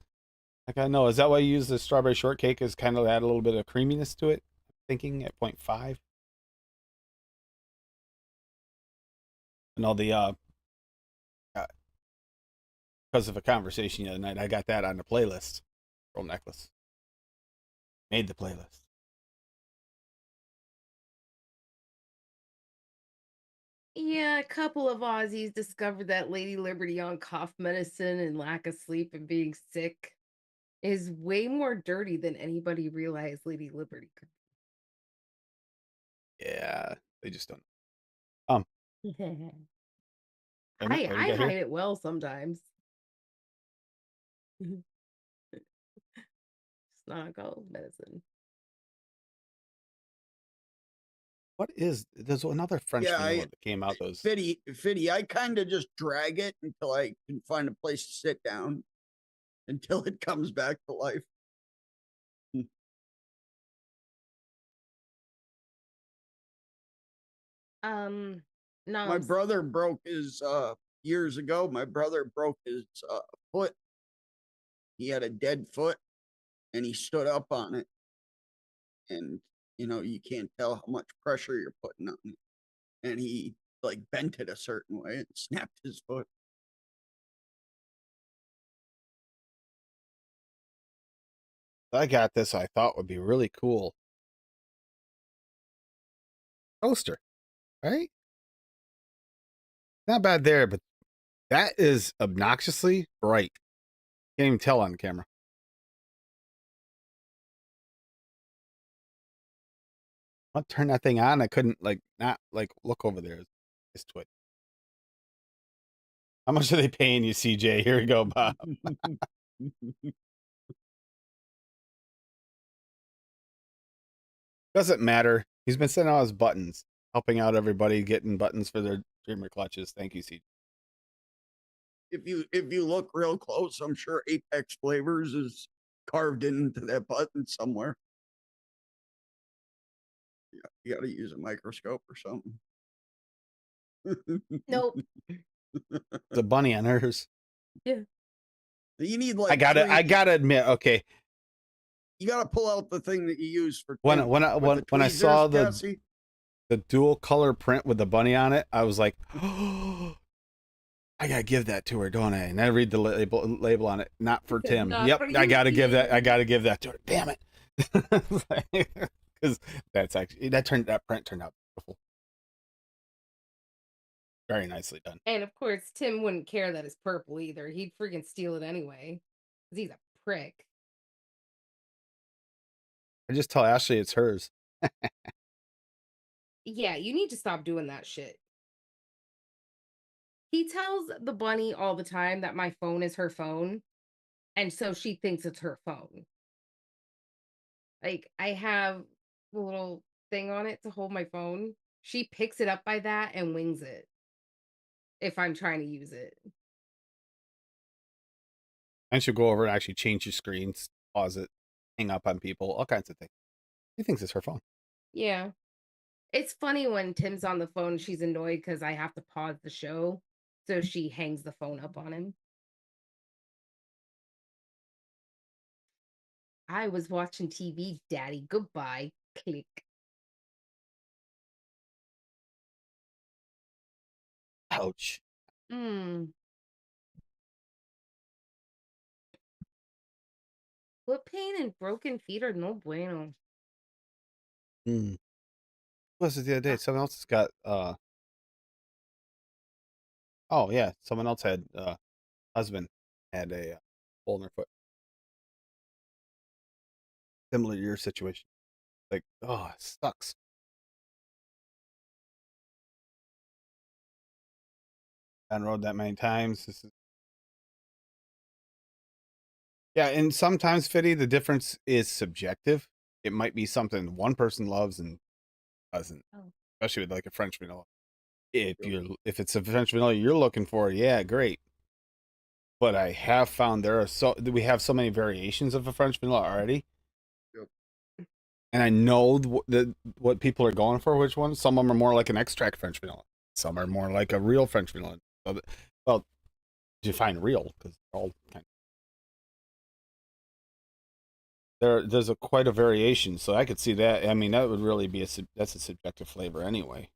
Like I know. Is that why you use the strawberry shortcake? Is kind of add a little bit of creaminess to it? Thinking at 0.5. And all the because of a conversation the other night, I got that on the playlist. Pearl necklace. Made the playlist. Yeah, a couple of Aussies discovered that Lady Liberty on cough medicine and lack of sleep and being sick is way more dirty than anybody realized Lady Liberty could. Yeah, they just don't. I hide it well sometimes. It's not cough medicine. What is there's another French meal that came out those Fitty, I kind of just drag it until I can find a place to sit down until it comes back to life. No. My brother broke his years ago. My brother broke his foot. He had a dead foot and he stood up on it. And you know, you can't tell how much pressure you're putting on it. And he like bent it a certain way and snapped his foot. I got this I thought would be really cool. Poster, right? Not bad there, but that is obnoxiously bright. Can't even tell on camera. I'll turn that thing on. I couldn't not look over there. It's twit. How much are they paying you, CJ? Here we go, Bob. Doesn't matter. He's been sending out his buttons, helping out everybody, getting buttons for their dreamer clutches. Thank you, CJ. If you look real close, I'm sure Apex Flavors is carved into that button somewhere. Yeah, you got to use a microscope or something. Nope. The bunny on hers. Yeah. You need like I gotta admit, okay. You gotta pull out the thing that you use for when I saw the dual color print with the bunny on it, I was like, oh, I gotta give that to her, don't I? And I read the label on it, not for Tim. Not yep, for I you, gotta give that. Tim. I gotta give that to her. Damn it, because that's actually that print turned out beautiful, very nicely done. And of course, Tim wouldn't care that it's purple either. He'd freaking steal it anyway, because he's a prick. I just tell Ashley it's hers. Yeah, you need to stop doing that shit. He tells the bunny all the time that my phone is her phone, and so she thinks it's her phone. Like, I have a little thing on it to hold my phone. She picks it up by that and wings it if I'm trying to use it. I should go over and actually change your screens, pause it, hang up on people, all kinds of things. He thinks it's her phone. Yeah. It's funny when Tim's on the phone, she's annoyed because I have to pause the show. So she hangs the phone up on him. I was watching TV, Daddy. Goodbye. Click. Ouch. Foot pain and broken feet are no bueno. What was it the other day? Someone else has got oh yeah, someone else had husband had a hole in their foot. Similar to your situation. Like, oh, it sucks. on road that many times. This is... Yeah, and sometimes, Fitty, the difference is subjective. It might be something one person loves and doesn't, especially with like a French vanilla. If it's a French vanilla you're looking for, yeah, great. But I have found we have so many variations of a French vanilla already. Yep. And I know what people are going for. Which ones? Some of them are more like an extract French vanilla. Some are more like a real French vanilla. Well, define real because they're all kind of... There's quite a variation, so I could see that. I mean, that would really be that's a subjective flavor anyway.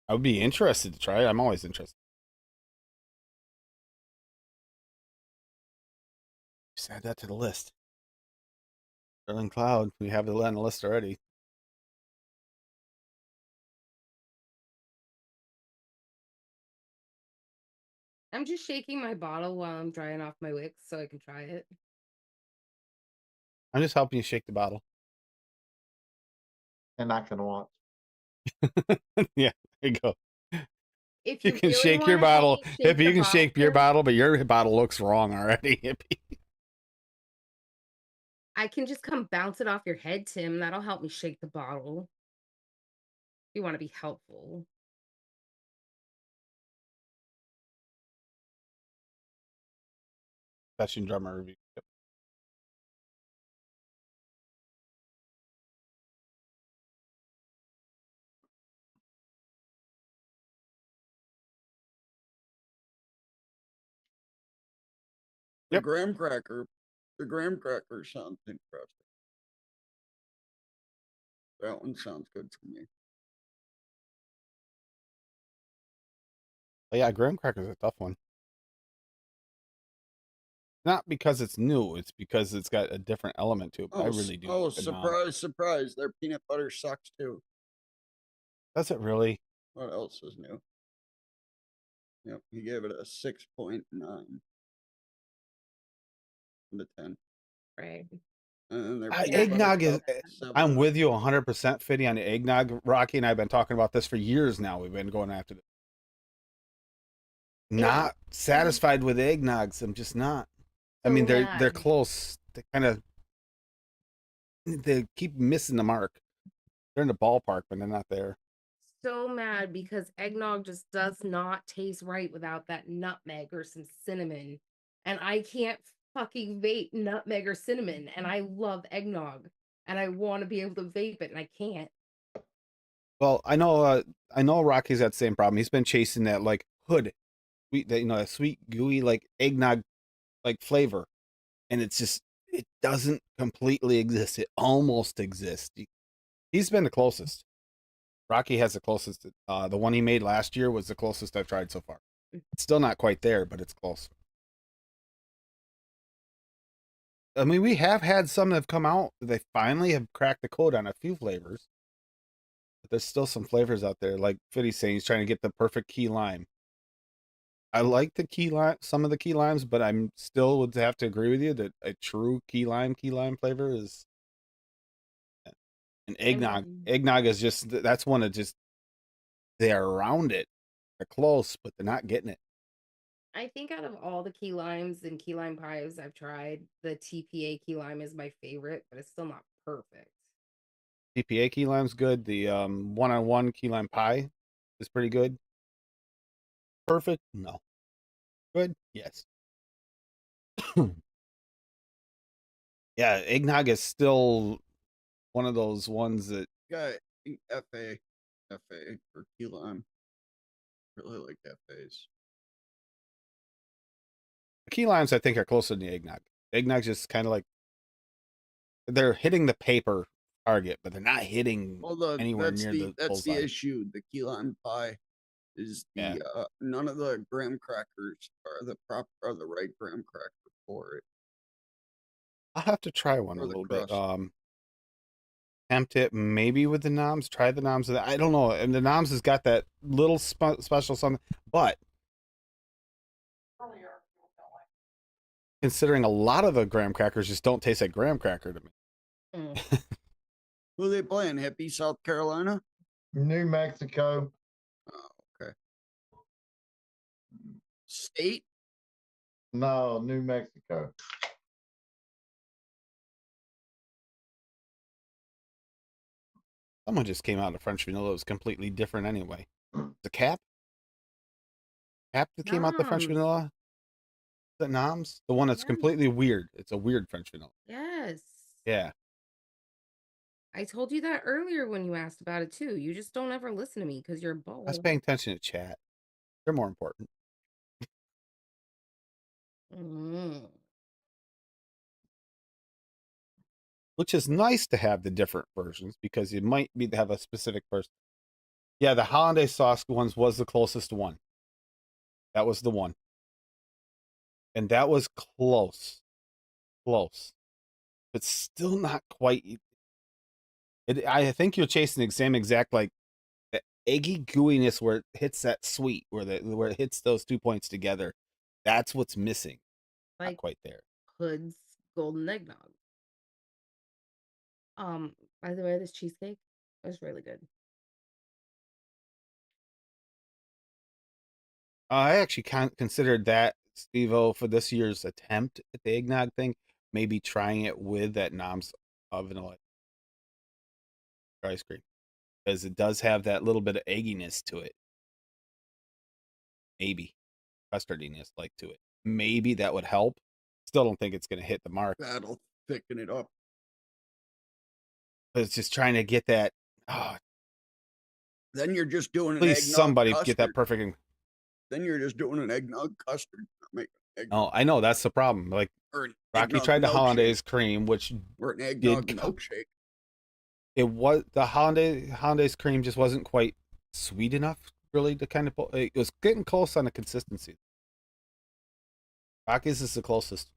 I would be interested to try it. I'm always interested. Just add that to the list. Sterling Cloud, we have it on the list already. I'm just shaking my bottle while I'm drying off my wicks so I can try it. I'm just helping you shake the bottle. And I can watch. Yeah, there you go. If You you can really shake your wanna help bottle. me shake If you the can bottle, shake your Tim, bottle, but your bottle looks wrong already, Hippie. I can just come bounce it off your head, Tim. That'll help me shake the bottle. You want to be helpful. Session drummer review. Yep. The Yep. graham cracker sounds interesting. That one sounds good to me. But yeah, graham cracker's a tough one. Not because it's new, it's because it's got a different element to it. But I really do. Oh, surprise! Their peanut butter sucks too. Does it really? What else is new? Yep, he gave it a 6.9 to 10. Right. And their eggnog is... I'm 7. with you 100%, Fitty, on the eggnog. Rocky and I have been talking about this for years now. We've been going after this. Not satisfied with eggnogs. I'm just not. I mean, they're close. They kind of... They keep missing the mark. They're in the ballpark, but they're not there. So mad because eggnog just does not taste right without that nutmeg or some cinnamon. And I can't fucking vape nutmeg or cinnamon. And I love eggnog. And I want to be able to vape it, and I can't. Well, I know Rocky's got the same problem. He's been chasing that like hood, that sweet, gooey, like eggnog like flavor. And it's just, it doesn't completely exist. It almost exists. He's been the closest. Rocky has the closest. The one he made last year was the closest I've tried so far. It's still not quite there, but it's close. I mean, we have had some that have come out. They finally have cracked the code on a few flavors. But there's still some flavors out there. Like Fitty's saying, he's trying to get the perfect key lime. I like the key lime, some of the key limes, but I'm still would have to agree with you that a true key lime flavor is an eggnog. Eggnog is just, that's one of just, they're around it. They're close, but they're not getting it. I think out of all the key limes and key lime pies I've tried, the TPA key lime is my favorite, but it's still not perfect. TPA key lime's good. The one-on-one key lime pie is pretty good. Perfect? No. Good? Yes. Yeah, eggnog is still one of those ones that... Got FA for key lime. Really like FAs. Key limes, I think, are closer than the eggnog. Eggnog's just kind of like, they're hitting the paper target, but they're not hitting anywhere near the that's bullseye. the issue. The key lime pie is the none of the graham crackers are the right graham cracker for it. I'll have to try one a little bit. Tempt it maybe with the noms. Try the noms. I don't know. And the noms has got that little special something, but considering a lot of the graham crackers just don't taste like graham cracker to me. Who are they playing? Hippie, South Carolina? New Mexico. Oh, okay. State? No, New Mexico. Someone just came out of French vanilla. It was completely different anyway. The Cap? Cap that came out the French Noms. vanilla? The Noms? The one that's Yes. completely weird. It's a weird French vanilla. Yes. Yeah. I told you that earlier when you asked about it too. You just don't ever listen to me because you're I was bold. paying attention to chat. They're more important. Which is nice to have the different versions because you might be to have a specific person. Yeah, the hollandaise sauce ones was the closest one. That was the one. And that was close. Close. But still not quite. I think you're chasing the same exact like the eggy gooiness where it hits that sweet, where it hits those 2 points together. That's what's missing. Not Like quite there. Hood's golden eggnog. By the way, this cheesecake was really good. I actually considered that, Steve-O, for this year's attempt at the eggnog thing, maybe trying it with that Nom's vanilla ice cream. Because it does have that little bit of egginess to it. Maybe. Custardiness like to it. Maybe that would help. Still don't think it's going to hit the mark. That'll thicken it up. But it's just trying to get that. Oh, Then you're just doing an please, eggnog somebody custard. get that perfect. Then you're just doing an eggnog custard. Oh, I know that's the problem. Like Rocky tried the hollandaise cream, which or an eggnog milkshake. It was the hollandaise cream just wasn't quite sweet enough, really, to kind of. It was getting close on the consistency. Rocky's is the closest.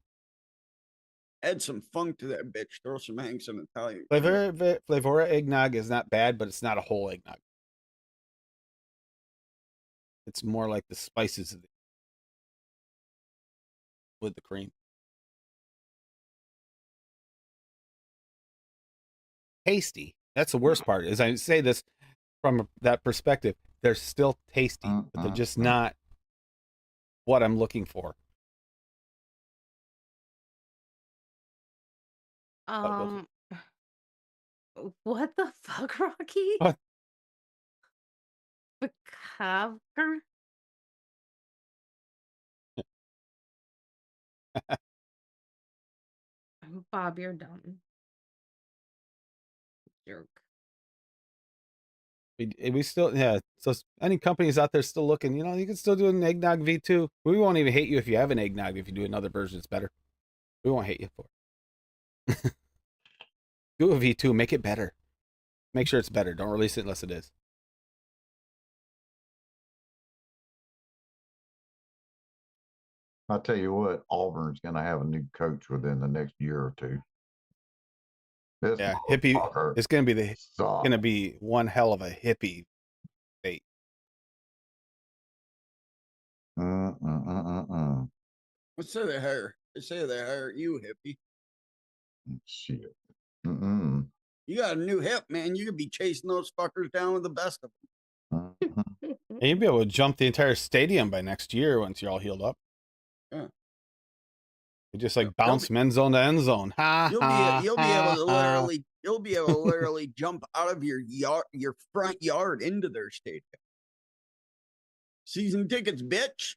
Add some funk to that bitch. Throw some Hanks and Italian. Flavora eggnog is not bad, but it's not a whole eggnog. It's more like the spices of with the cream. Tasty. That's the worst part. As I say this from that perspective, they're still tasty, but they're just not what I'm looking for. What the fuck, Rocky? What? Macabre? Bob, you're dumb. Jerk. We still, yeah. So any companies out there still looking, you can still do an eggnog V2. We won't even hate you if you have an eggnog. If you do another version, it's better. We won't hate you for it. Do a V2, make it better. Make sure it's better. Don't release it unless it is. I'll tell you what, Auburn's going to have a new coach within the next year or two. Yeah, hippie. It's going to be one hell of a hippie state. Let's say they hire. They say they hire you, hippie. Shit. You got a new hip, man. You could be chasing those fuckers down with the best of them. And you'll be able to jump the entire stadium by next year once you're all healed up. Yeah. You just like bounce from end zone to end zone. You'll be able to literally jump out of your front yard into their stadium. Season tickets, bitch.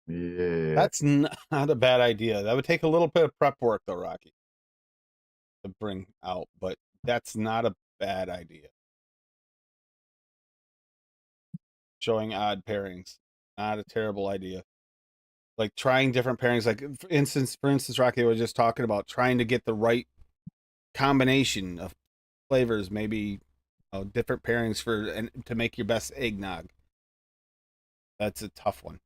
Yeah. That's not a bad idea. That would take a little bit of prep work though, Rocky, to bring out, but that's not a bad idea. Showing odd pairings, not a terrible idea. Like trying different pairings, like for instance, Rocky was just talking about trying to get the right combination of flavors, maybe different pairings and to make your best eggnog. That's a tough one.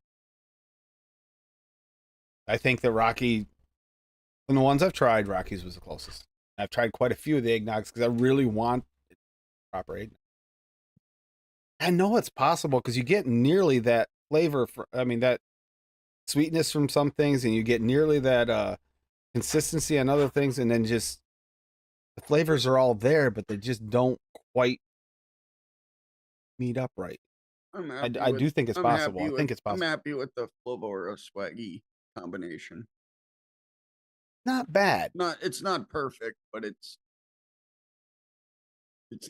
I think that Rocky, from the ones I've tried, Rocky's was the closest. I've tried quite a few of the eggnogs because I really want proper eggnog. I know it's possible because you get nearly that flavor that sweetness from some things, and you get nearly that consistency on other things, and then just the flavors are all there, but they just don't quite meet up right. I'm I happy do think it's possible. I think it's I'm possible. happy with the Flavora Swaggy combination. Not bad. It's not perfect, but it's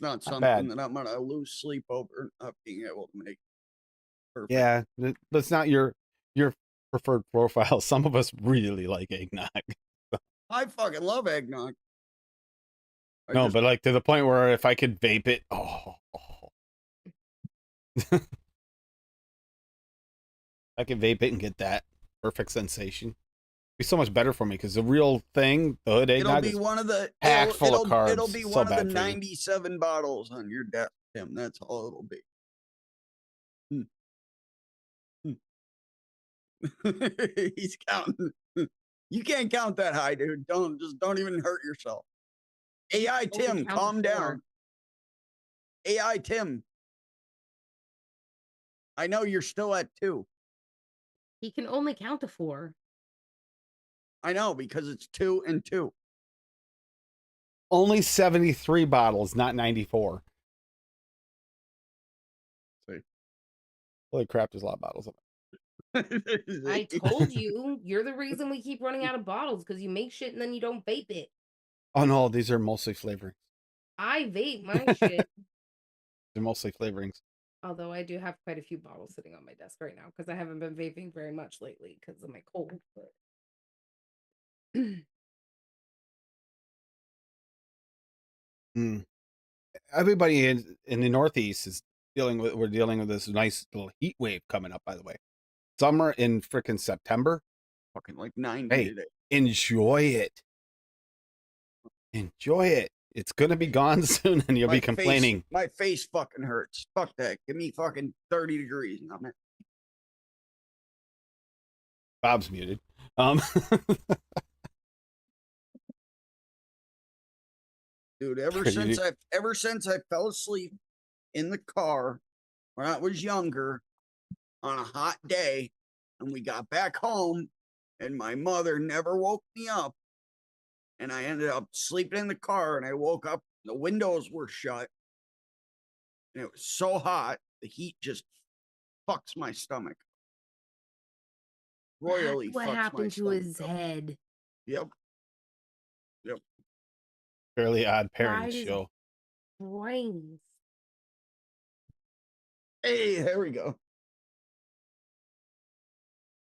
not Not something bad. that I'm gonna lose sleep over not being able to make perfect. Yeah, but it's not your preferred profile. Some of us really like eggnog. I fucking love eggnog. But like to the point where if I could vape it, I could vape it and get that perfect sensation. It'd be so much better for me because the real thing, the hood eggnog, it'll be one of the packed full of carbs. It'll be so one of the bad for you. 97 bottles on your desk, Tim. That's all it'll be. He's counting. You can't count that high, dude. Don't even hurt yourself. AI Tim, calm down. AI Tim. I know you're still at 2. He can only count to 4. I know, because it's 2 and 2. Only 73 bottles, not 94. See. Holy crap, there's a lot of bottles of it. I told you, you're the reason we keep running out of bottles because you make shit and then you don't vape it. Oh no, these are mostly flavorings. I vape my shit. They're mostly flavorings. Although I do have quite a few bottles sitting on my desk right now because I haven't been vaping very much lately because of my cold. Everybody in the Northeast is we're dealing with this nice little heat wave coming up, by the way. Summer in freaking September. Fucking like 90 today. Enjoy it. Enjoy it. It's gonna be gone soon and you'll be complaining. My face fucking hurts. Fuck that. Give me fucking 30 degrees. Bob's muted. Dude, ever since I fell asleep in the car when I was younger on a hot day and we got back home and my mother never woke me up and I ended up sleeping in the car and I woke up, the windows were shut and it was so hot, the heat just fucks my stomach. Royally That's what fucks happened my to stomach his up. head. Yep. Fairly Odd Pairing Fried his show. brains. Hey, there we go.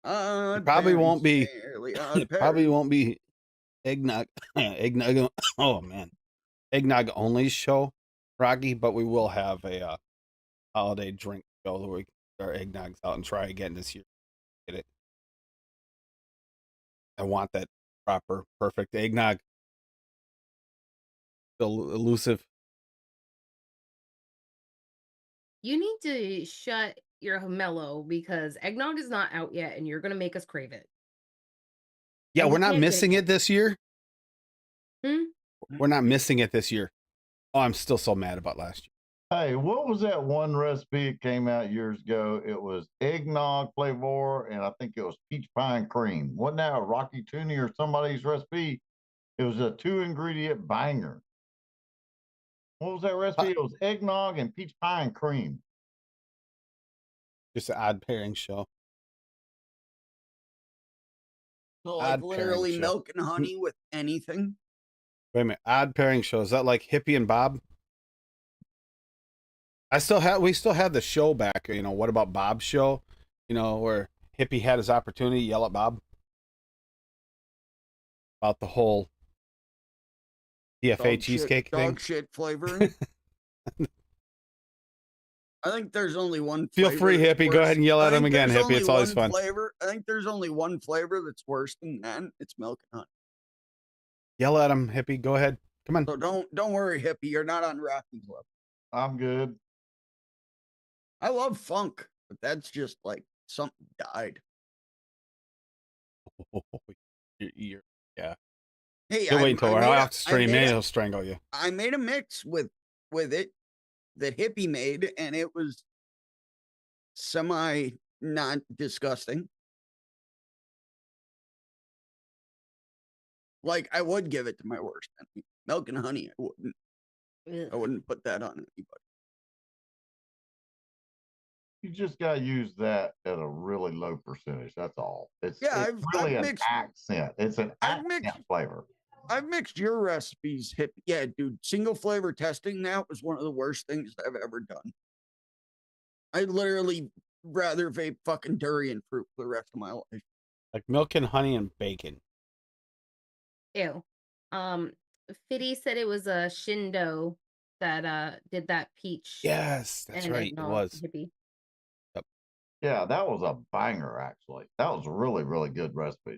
It probably won't be. It probably won't be eggnog. Eggnog. Oh man, eggnog only show, Rocky. But we will have a holiday drink show where we get our eggnogs out and try again this year. Get it? I want that proper, perfect eggnog. Still elusive. You need to shut your mellow because eggnog is not out yet and you're going to make us crave it. Yeah, we're not missing it this year. We're not missing it this year. Oh, I'm still so mad about last year. Hey, what was that one recipe that came out years ago? It was eggnog flavor, and I think it was peach pie and cream. Wasn't that a Rocky Tooney or somebody's recipe? It was a 2-ingredient banger. What was that recipe? It was eggnog and peach pie and cream. Just an Odd Pairing show. So like literally milk and honey with anything? Wait a minute. Odd Pairing show. Is that like Hippie and Bob? We still have the show back, what about Bob's show? Where Hippie had his opportunity to yell at Bob about the whole TFA cheesecake thing. Dog shit flavoring. I think there's only one flavor. Feel free, Hippie. Go ahead and yell at him again, Hippie. It's always fun. I think there's only one flavor that's worse than that. It's milk and honey. Yell at him, Hippie. Go ahead. Come on. So don't worry, Hippie. You're not on Rocky's level. I'm good. I love funk, but that's just like something died. Yeah. Hey, wait until we're off stream. Maybe he'll strangle you. I made a mix with it that Hippie made, and it was semi not disgusting. Like I would give it to my worst enemy. Milk and honey, I wouldn't. I wouldn't put that on anybody. You just gotta use that at a really low percentage. That's all. It's I've really an mixed accent. It's an I've accent mixed flavor. I've mixed your recipes. Yeah, dude. Single flavor testing now is one of the worst things I've ever done. I'd literally rather vape fucking durian fruit for the rest of my life. Like milk and honey and bacon. Ew. Fiddy said it was a Shindo that did that peach Yes, that's and right. It eggnog was. hippie. Yep. Yeah, that was a banger, actually. That was a really, really good recipe.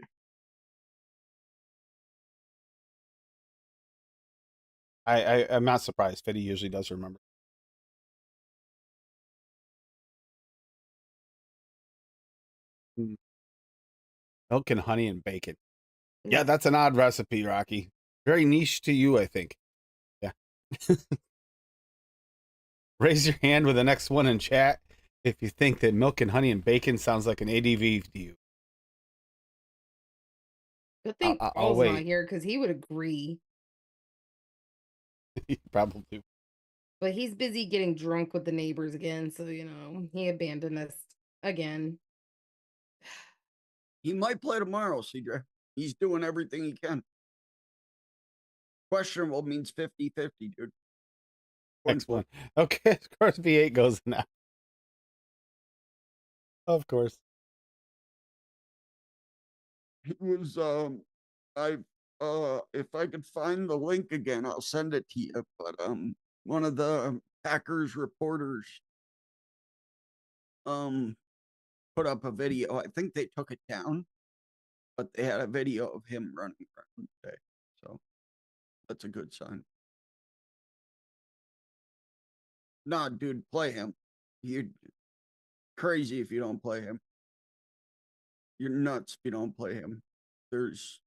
I'm not surprised. Fiddy usually does remember. Mm. Milk and honey and bacon. Yeah, that's an odd recipe, Rocky. Very niche to you, I think. Yeah. Raise your hand with the next one in chat if you think that milk and honey and bacon sounds like an ADV to you. Good thing I'll Paul's not wait. here because he would agree. He probably do. But he's busy getting drunk with the neighbors again, so he abandoned us again. He might play tomorrow, CJ. He's doing everything he can. Questionable means 50-50, dude. Next one. Okay, of course V8 goes now. Of course. It was if I could find the link again, I'll send it to you. But one of the Packers reporters put up a video. I think they took it down, but they had a video of him running around today. So that's a good sign. Nah, dude, play him. You're crazy if you don't play him. You're nuts if you don't play him. There's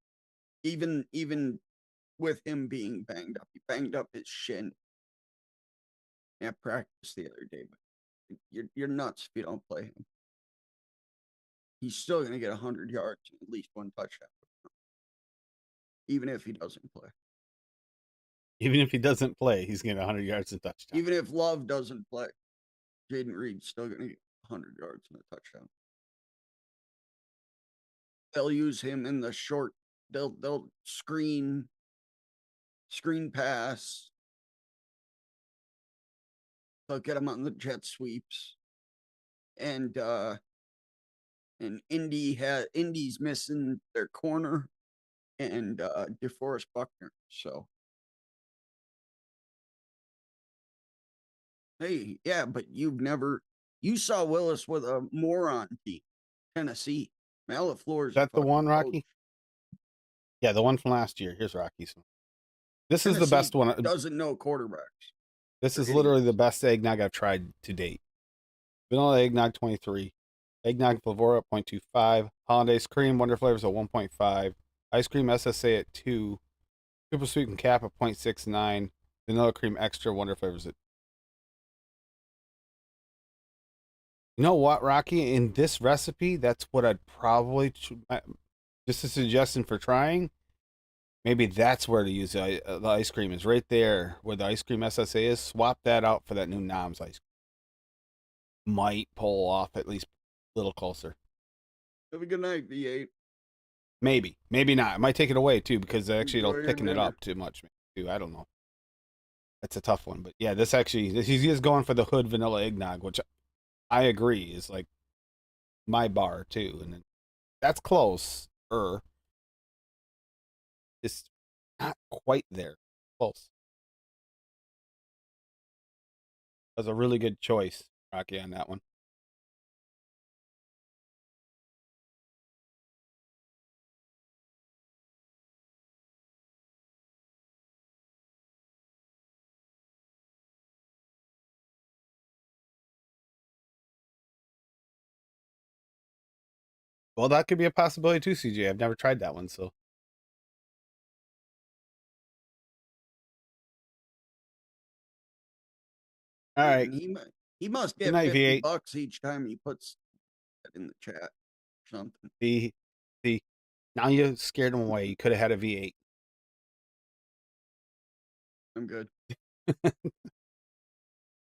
even with him being banged up, he banged up his shin at practice the other day. But you're nuts if you don't play him. He's still going to get 100 yards and at least one touchdown, even if he doesn't play. Even if he doesn't play, he's getting 100 yards and touchdown. Even if Love doesn't play, Jaden Reed's still going to get 100 yards and a touchdown. They'll use him in the short. They'll screen pass. They'll get him on the jet sweeps, and Indy's missing their corner and DeForest Buckner. So hey, yeah, but you saw Willis with a moron team, Tennessee. Malafleur's Is that the one, Rocky? coach. Yeah, the one from last year. Here's Rocky's. This Tennessee is the best one. Doesn't know quarterbacks. This is literally the best eggnog I've tried to date. Vanilla eggnog 23, eggnog Flavora at 0.25, Hollandaise cream Wonder Flavors at 1.5, ice cream SSA at 2, super sweetened cap at 0.69, vanilla cream extra Wonder Flavors at. You know what, Rocky? In this recipe, that's what I'd probably just a suggestion for trying. Maybe that's where to use the ice cream is right there where the ice cream SSA is. Swap that out for that new Noms ice cream. Might pull off at least a little closer. Have a good night, V8. Maybe not. It might take it away too because actually Enjoy it'll your thicken it dinner. up too much. Too. I don't know. That's a tough one, but yeah, he is going for the hood vanilla eggnog, which I agree is like my bar too, and that's close. It's not quite there. Close. That was a really good choice, Rocky, on that one. Well, that could be a possibility too, CJ. I've never tried that one, so. All right. He must get night, V8. $50 each time he puts that in the chat or something. See, now you scared him away. You could have had a V8. I'm good.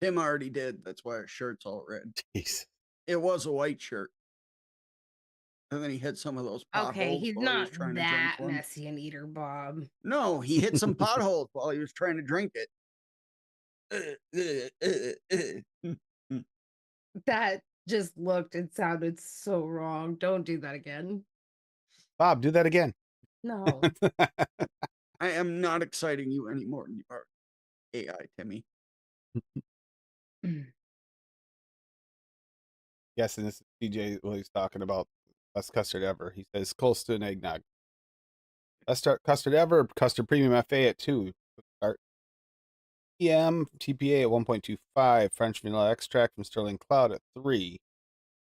Tim already did. That's why our shirt's all red. Jeez. It was a white shirt. And then he hit some of those potholes Okay, he's while he not was trying to drink that one. messy an eater, Bob. No, he hit some potholes while he was trying to drink it. That just looked and sounded so wrong. Don't do that again. Bob, do that again. No. I am not exciting you anymore than you are AI, Timmy. Yes, and this is DJ what he's talking about. Best custard ever. He says close to an eggnog. Best custard ever. Custard premium FA at 2. Start. EM TPA at 1.25. French vanilla extract from Sterling Cloud at 3.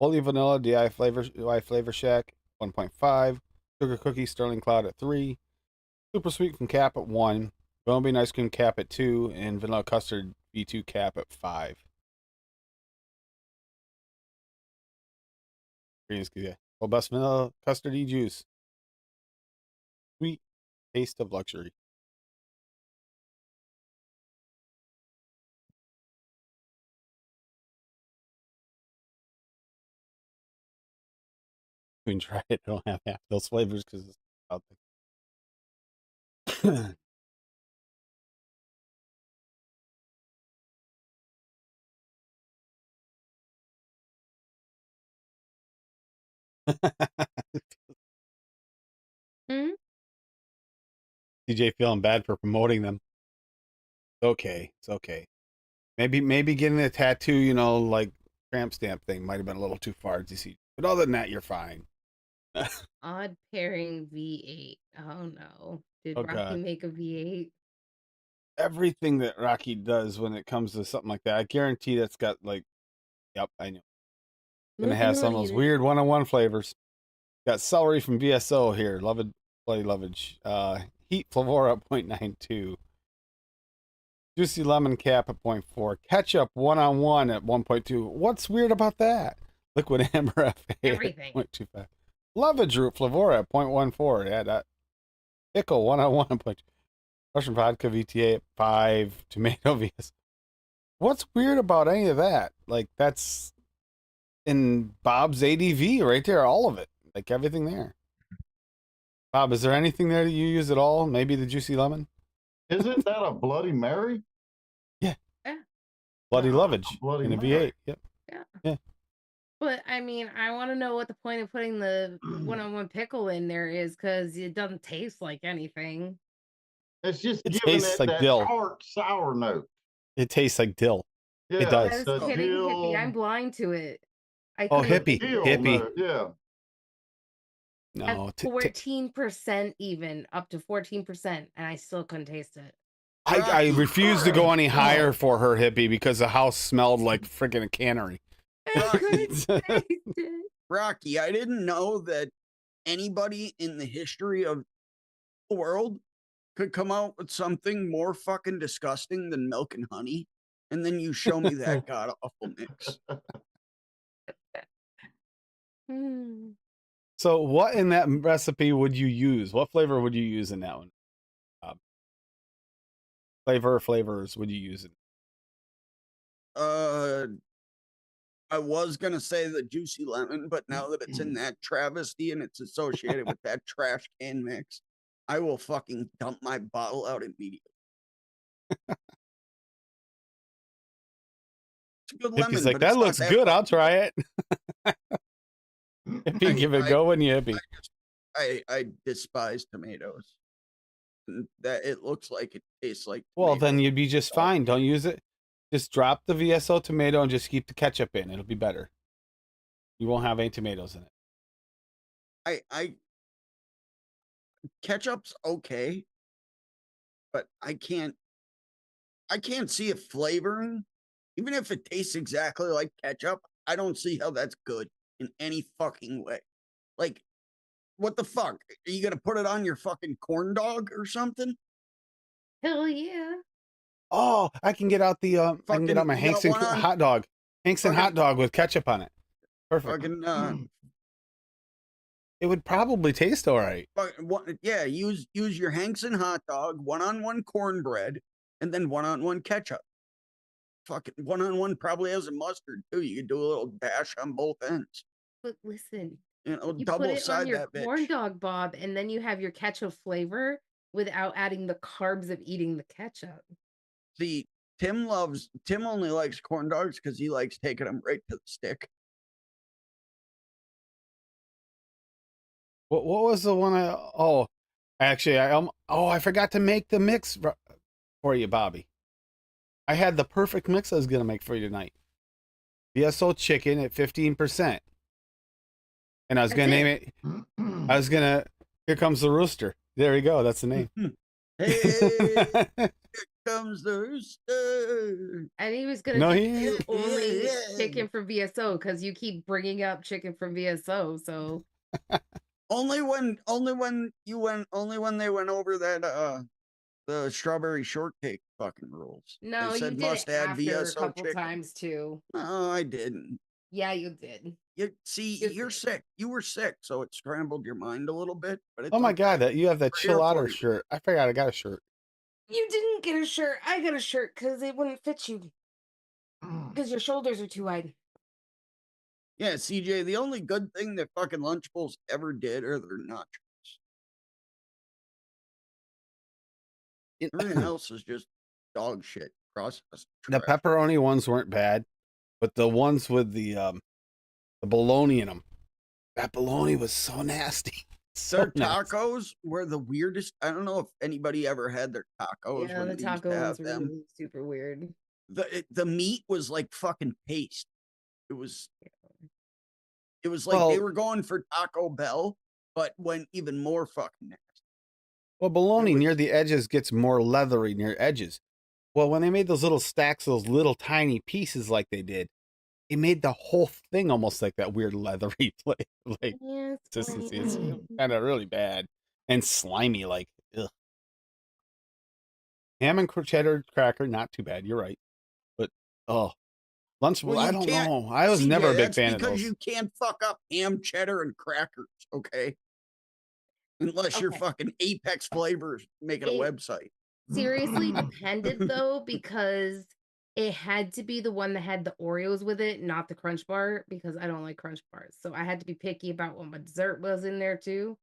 Holy vanilla DI flavor shack 1.5. Sugar cookie Sterling Cloud at 3. Super sweet from Cap at 1. Vanilla bean ice cream Cap at 2, and vanilla custard V2 Cap at 5. Well, best vanilla custard juice. Sweet taste of luxury. We can try it. I don't have half those flavors because it's out there. Hmm? DJ feeling bad for promoting them. Okay, it's okay. Maybe getting a tattoo, you know, like tramp stamp thing might have been a little too far, DC. But other than that, you're fine. Odd pairing V8. Oh no. Did Oh Rocky God. make a V8? Everything that Rocky does when it comes to something like that, I guarantee that's got like, yep, I know. Gonna have some of those weird one-on-one flavors. Got celery from VSO here. Lovage, bloody lovage. Heat Flavora at 0.92. Juicy lemon cap at 0.4. Ketchup one-on-one at 1.2. What's weird about that? Liquid amber FA Everything. at 0.25. Lovage root Flavora at 0.14. Yeah, that. Pickle one-on-one at 0.2. Russian vodka VTA at 5. Tomato VS. What's weird about any of that? Like, that's in Bob's ADV right there, all of it. Like, everything there. Bob, is there anything there that you use at all? Maybe the juicy lemon? Isn't that a Bloody Mary? Yeah. Yeah. Bloody lovage Bloody in a Mary. V8. Yep. Yeah. Yeah. But I mean, I want to know what the point of putting the one-on-one pickle in there is, because it doesn't taste like anything. It's just It giving tastes it like that dill. tart, sour note. It tastes like dill. Yeah, It I does. was the kidding, dill, hippie. I'm blind to it. I Oh, couldn't hippie. taste dill it. Hippie. note. Yeah. At No. 14%, even up to 14%, and I still couldn't taste it. I Rocky, refuse to go any higher for her, hippie, because the house smelled like freaking a cannery. I couldn't taste it. Rocky, I didn't know that anybody in the history of the world could come out with something more fucking disgusting than milk and honey. And then you show me that god awful mix. Hmm. So, what in that recipe would you use? What flavor would you use in that one? Flavors would you use it? I was gonna say the juicy lemon, but now that it's in that travesty and it's associated with that trash can mix, I will fucking dump my bottle out immediately. It's a good lemon, Hippie's like, but it's that not looks that good. fucking I'll try it. Hippie, give it a go, wouldn't you, hippie? I despise tomatoes. That it looks like it tastes like Well, then tomatoes. you'd be just fine. Don't use it. Just drop the VSO tomato and just keep the ketchup in. It'll be better. You won't have any tomatoes in it. I ketchup's okay, but I can't see it flavoring. Even if it tastes exactly like ketchup, I don't see how that's good in any fucking way. Like, what the fuck? Are you gonna put it on your fucking corn dog or something? Hell yeah. Oh, I can get out the I can get out my You got Hankson one on- hot dog. Hankson fucking- hot dog with ketchup on it. Perfect. Fucking It would probably taste all right. yeah, use your Hankson hot dog, one-on-one cornbread, and then one-on-one ketchup. fucking one-on-one probably has a mustard too. You could do a little dash on both ends. But listen, You know, you put double it on side your that corn bitch. dog, Bob, and then you have your ketchup flavor without adding the carbs of eating the ketchup. See, Tim only likes corn dogs because he likes taking them right to the stick. What was the one actually I forgot to make the mix for you, Bobby. I had the perfect mix I was gonna make for you tonight. VSO chicken at 15%. And I was gonna name it. I was gonna. Here comes the rooster. There you go. That's the name. Hey, here comes the rooster. And he was gonna No, do he only chicken from VSO because you keep bringing up chicken from VSO. So only when they went over that the strawberry shortcake fucking rules. no, They you said did must it add after a VSO couple chicken. times too. No, I didn't. Yeah, you did. You see, you're sick. You were sick, so it scrambled your mind a little bit. But it's Oh my okay. God, that you have that We're here chill for outer you. shirt. I forgot I got a shirt. You didn't get a shirt. I got a shirt because it wouldn't fit you because your shoulders are too wide. Yeah, CJ, the only good thing that fucking Lunchables ever did are their nachos. Everything else is just dog shit. Processed. The trash. pepperoni ones weren't bad, but the ones with the bologna in them, that bologna was so nasty. Their So nasty. tacos were the weirdest. I don't know if anybody ever had their tacos Yeah, when the they used taco to have ones were them. really super weird. The meat was like fucking paste. It was like Well- they were going for Taco Bell, but went even more fucking nasty. Well, bologna was- near the edges gets more leathery near edges. Well, when they made those little stacks, those little tiny pieces like they did, it made the whole thing almost like that weird leathery like Yes, consistency. It's Wayne. kind of really bad and slimy. Like, ugh. Ham and cheddar cracker, not too bad. You're right, but Lunchable. Well, I you don't can't- know. I was CJ, never a big that's fan of because those. you can't fuck up ham, cheddar, and crackers, okay? Unless you're Okay. fucking Apex Flavors making a It- website. Seriously depended though, because it had to be the one that had the Oreos with it, not the Crunch Bar, because I don't like Crunch Bars. So I had to be picky about what my dessert was in there too.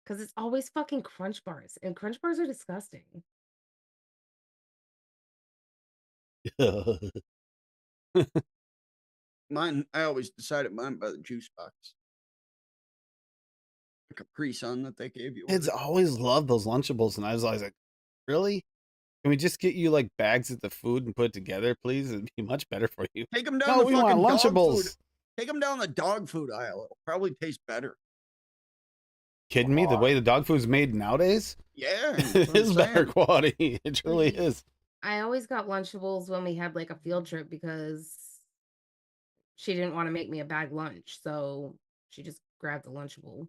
Because it's always fucking Crunch Bars, and Crunch Bars are disgusting. Mine, I always decided mine by the juice box. The Capri Sun that they gave you. Kids always love those Lunchables, and I was always like, really? Can we just get you like bags of the food and put it together, please? It'd be much better for you. Take them down No, the we fucking want dog food. Lunchables. Take them down the dog food aisle. It'll probably taste better. Kidding me? The way the dog food's made nowadays, Yeah, it is better quality. It truly is. I always got Lunchables when we had like a field trip because she didn't want to make me a bag lunch. So she just grabbed the Lunchable.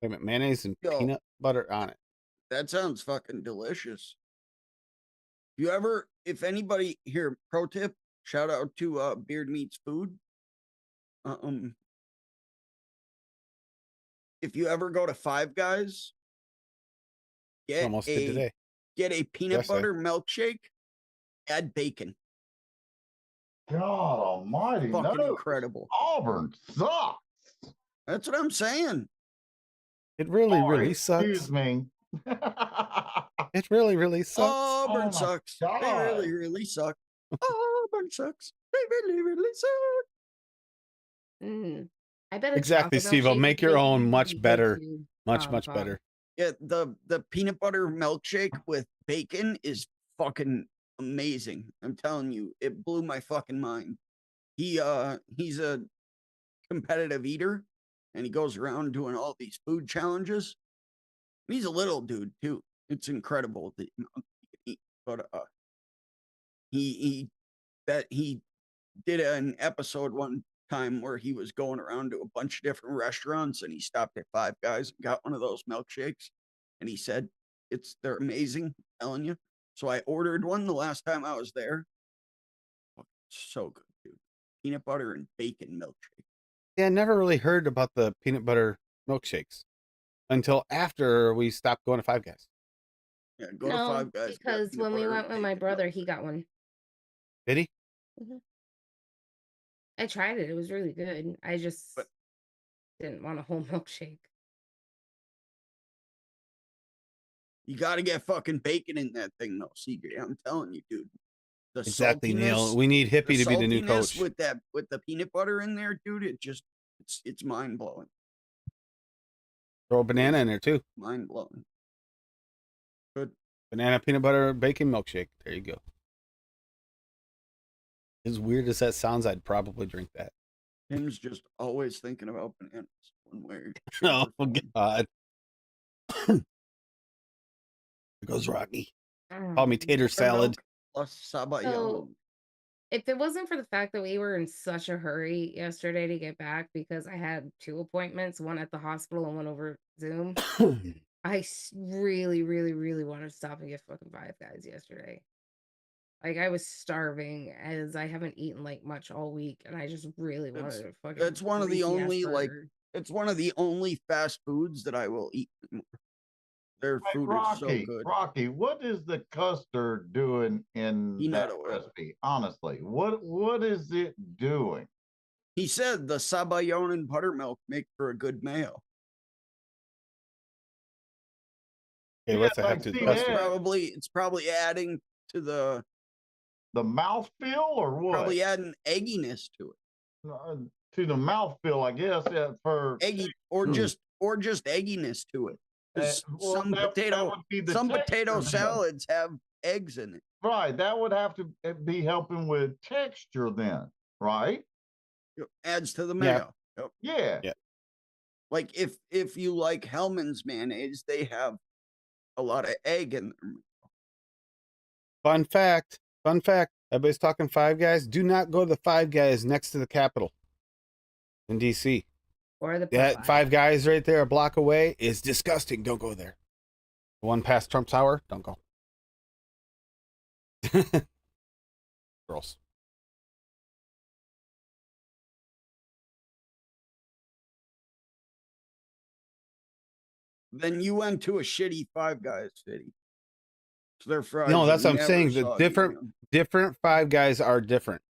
Wait a minute, mayonnaise and Yo. peanut butter on it. That sounds fucking delicious. If anybody here, pro tip, shout out to Beard Meats Food. If you ever go to Five Guys, Almost did today. get a peanut Yesterday. butter milkshake, add bacon. God almighty, Fucking no. incredible. Auburn sucks. That's what I'm saying. It really, Sorry, really sucks. Excuse me. It really, really sucks. Auburn my sucks. They God. really, really suck. Auburn sucks. They really, really suck. I bet Exactly, Steve-O. Make your own much better. Much, much better. Yeah, the peanut butter milkshake with bacon is fucking amazing. I'm telling you, it blew my fucking mind. He's a competitive eater, and he goes around doing all these food challenges. And he's a little dude too. It's incredible the amount he can eat. But he did an episode one time where he was going around to a bunch of different restaurants, and he stopped at Five Guys and got one of those milkshakes, and he said they're amazing, I'm telling you. So I ordered one the last time I was there. So good, dude. Peanut butter and bacon milkshake. Yeah, I never really heard about the peanut butter milkshakes until after we stopped going to Five Guys. Yeah, go to Five Guys. Because when we went with my brother, he got one. Did he? I tried it. It was really good. I just didn't want a whole milkshake. You got to get fucking bacon in that thing, though, CJ. I'm telling you, dude. The Exactly, saltiness, Neil. We need Hippie to be the new coach. with the peanut butter in there, dude. It's mind blowing. Throw a banana in there too. Mind blowing. Good. Banana peanut butter bacon milkshake. There you go. As weird as that sounds, I'd probably drink that. Tim's just always thinking about bananas one way. Oh God. There goes Rocky. Call me tater salad. Plus sabayon. So, if it wasn't for the fact that we were in such a hurry yesterday to get back because I had 2 appointments, one at the hospital and one over Zoom, I really, really, really wanted to stop and get fucking Five Guys yesterday. Like, I was starving as I haven't eaten like much all week, and I just really wanted to fucking. It's one of the only it's one of the only fast foods that I will eat. Their food is so good. Rocky, what is the custard doing in that recipe? Honestly, what is it doing? He said the sabayon and buttermilk make for a good mayo. Okay, what's that have to do? It's probably adding to the mouthfeel or what? Probably adding egginess to it. To the mouthfeel, I guess. Yeah, for eggy or just egginess to it. Some potato salads have eggs in it. Right, that would have to be helping with texture then, right? It adds to the mayo. Yeah. Like if you like Hellman's mayonnaise, they have a lot of egg in them. Fun fact. Everybody's talking Five Guys. Do not go to the Five Guys next to the Capitol in DC. Or the that Five Guys right there a block away is disgusting. Don't go there. The one past Trump Tower, don't go. Gross. Then you went to a shitty Five Guys city. So their fries. No, that's what I'm saying. The different Five Guys are different.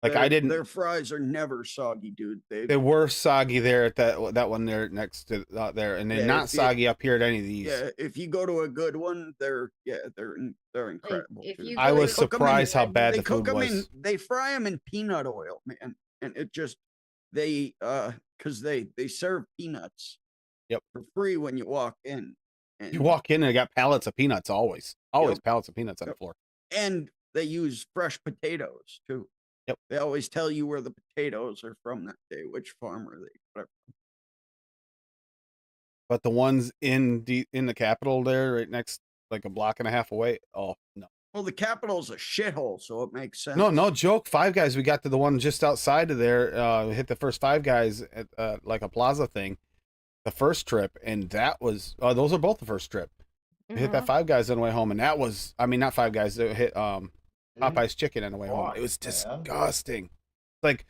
Like their fries are never soggy, dude. They were soggy there at that one there next to there, and they're not soggy up here at any of these. Yeah, if you go to a good one, they're incredible. Like, I was surprised how bad the food was. They fry them in peanut oil, man, and it just because they serve peanuts. Yep. For free when you walk in. And you walk in and they got pallets of peanuts always pallets of peanuts on the floor. And they use fresh potatoes too. Yep. They always tell you where the potatoes are from that day, which farmer they got from. But the ones in the Capitol there, right next, like a block and a half away, oh no. Well, the Capitol's a shithole, so it makes sense. No joke. Five Guys, we got to the one just outside of there. Hit the first Five Guys at like a plaza thing, the first trip, and that was those are both the first trip. We hit that Five Guys on the way home, and that was not Five Guys. It hit Popeye's chicken on the way home. It was disgusting. Like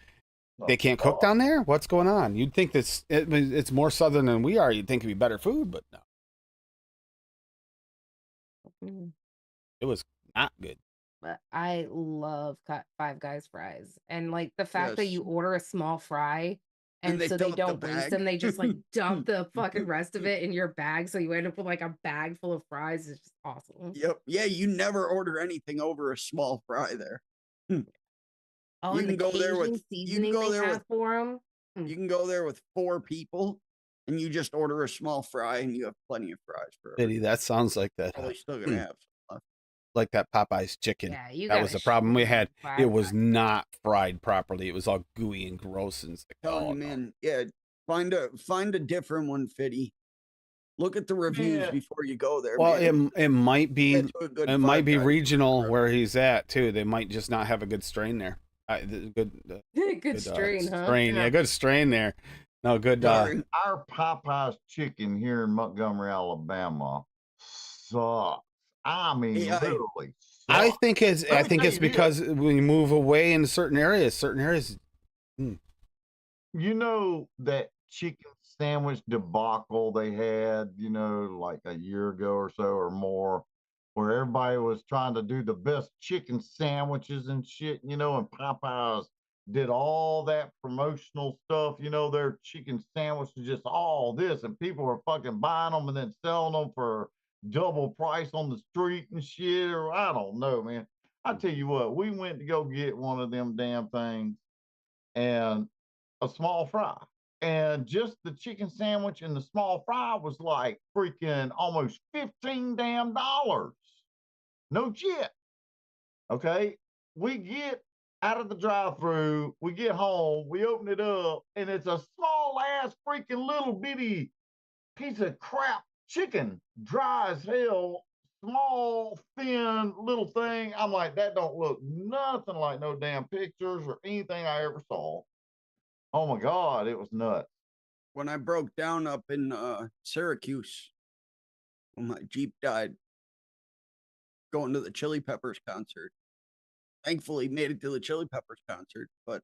they can't cook down there. What's going on? You'd think it's more southern than we are. You'd think it'd be better food, but no. It was not good. But I love Five Guys fries, and like the fact that you order a small fry. And so they don't waste them. They just like dump the fucking rest of it in your bag. So you end up with like a bag full of fries. It's just awesome. Yep. Yeah. You never order anything over a small fry there. Oh, you can go there with seasoning for them. You can go there with 4 people and you just order a small fry and you have plenty of fries for Biddy, that sounds like that. Probably still gonna have some left. Like that Popeye's chicken. Yeah, that was the problem we had. It was not fried properly. It was all gooey and gross. And it's like, man, yeah, find a different one, Fitty. Look at the reviews before you go there. Well, it might be regional where he's at too. They might just not have a good strain there. Good strain, huh? Yeah, good strain there. No good. Our Popeye's chicken here in Montgomery, Alabama, sucks. I mean, literally. I think it's because when you move away in certain areas. You know that chicken sandwich debacle they had, like a year ago or so or more. where everybody was trying to do the best chicken sandwiches and shit, and Popeyes did all that promotional stuff, their chicken sandwiches, just all this, and people were fucking buying them and then selling them for double price on the street and shit, or I don't know, man. I tell you what, we went to go get one of them damn things and a small fry. And just the chicken sandwich and the small fry was like freaking almost $15 damn. No shit. Okay. We get out of the drive-through, we get home, we open it up, and it's a small ass freaking little bitty piece of crap chicken, dry as hell, small, thin little thing. I'm like, that don't look nothing like no damn pictures or anything I ever saw. Oh my God, it was nuts. When I broke down up in Syracuse, when my Jeep died, going to the Chili Peppers concert. Thankfully, made it to the Chili Peppers concert, but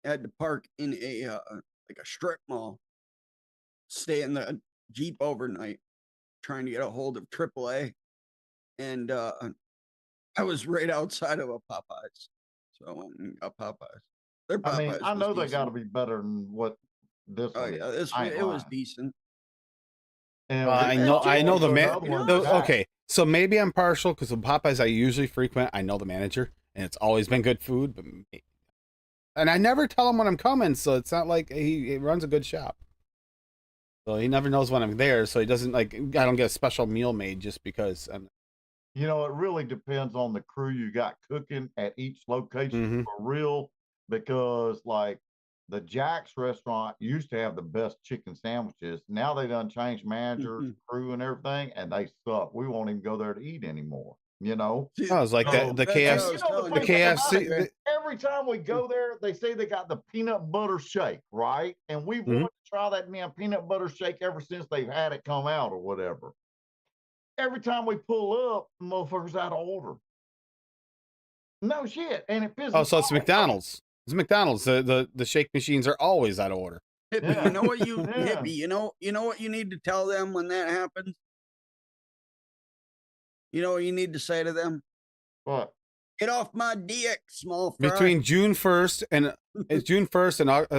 had to park in a like a strip mall, stay in the Jeep overnight, trying to get a hold of AAA, and I was right outside of a Popeyes, so I went and got Popeyes. Their Popeyes. I mean, I know they got to decent. be better than what this Oh one yeah, is. it was decent. And I know the man. Okay, so maybe I'm partial because the Popeyes I usually frequent, I know the manager, and it's always been good food. But and I never tell him when I'm coming, so it's not like he runs a good shop. So he never knows when I'm there, so he doesn't like. I don't get a special meal made just because I'm. It really depends on the crew you got cooking at each location for real. Because like the Jack's restaurant used to have the best chicken sandwiches. Now they done changed managers, crew, and everything, and they suck. We won't even go there to eat anymore. Oh, it's like that. The KFC. The KFC. Every time we go there, they say they got the peanut butter shake, right? And we've wanted to try that damn peanut butter shake ever since they've had it come out or whatever. Every time we pull up, the motherfucker's out of order. No shit, and it pisses. Oh, so it's McDonald's. It's McDonald's. The shake machines are always out of order. Hippie, you know what Hippie, you know what you need to tell them when that happens? You know what you need to say to them? What? Get off my dick, small fry. Between June 1st and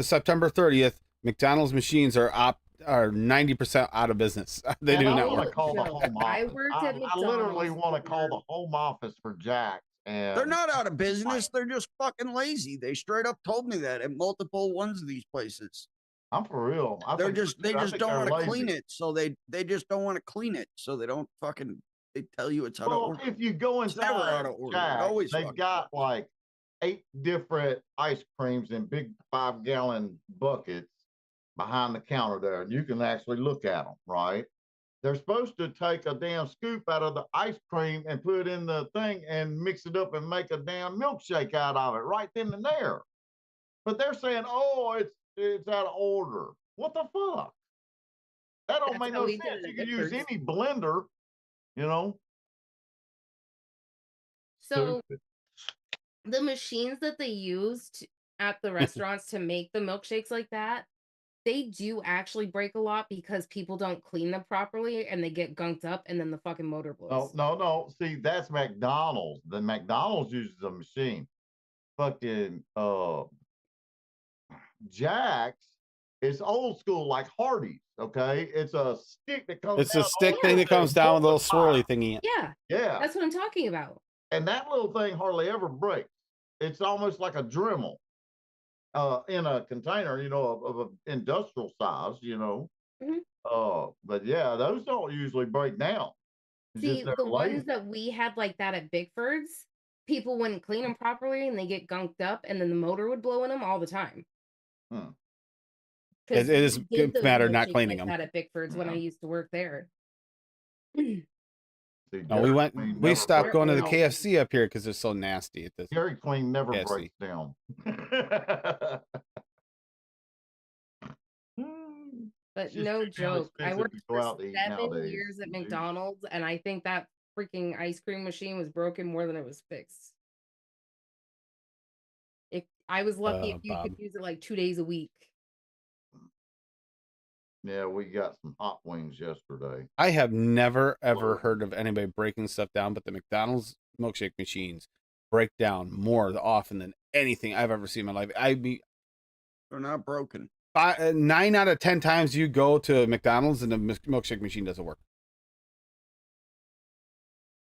September 30th, McDonald's machines are 90% out of business. They do not work. Call the home office. I literally want to call the home office for Jack. And they're not out of business. They're just fucking lazy. They straight up told me that at multiple ones of these places. I'm for real. They just don't want to clean it. So they just don't want to clean it. So they don't fucking. They tell you it's out of order. If you go inside, never out of order. Jack, they've got like 8 different ice creams in big 5-gallon buckets behind the counter there, and you can actually look at them. Right? They're supposed to take a damn scoop out of the ice cream and put it in the thing and mix it up and make a damn milkshake out of it right then and there. But they're saying, "Oh, it's out of order." What the fuck? That don't make no sense. You can use any blender, So the machines that they used at the restaurants to make the milkshakes like that, they do actually break a lot because people don't clean them properly and they get gunked up and then the fucking motor blows. No. See, that's McDonald's. The McDonald's uses a machine. Fucking Jack's, it's old school like Hardee's. Okay, it's a stick that comes. It's a stick thing that comes down with a little swirly thingy. Yeah, that's what I'm talking about. And that little thing hardly ever breaks. It's almost like a Dremel. In a container, of an industrial size, but yeah, those don't usually break down. See, the ones that we had like that at Bickford's, people wouldn't clean them properly and they get gunked up and then the motor would blow in them all the time. It is a matter of not cleaning them. That at Bickford's when I used to work there. No, we stopped going to the KFC up here because they're so nasty at this. Dairy Queen never breaks down. But no joke, I worked for 7 years at McDonald's, and I think that freaking ice cream machine was broken more than it was fixed. I was lucky if you could use it like 2 days a week. Yeah, we got some hot wings yesterday. I have never ever heard of anybody breaking stuff down, but the McDonald's milkshake machines break down more often than anything I've ever seen in my life. They're not broken. 9 out of 10 times you go to McDonald's and the milkshake machine doesn't work.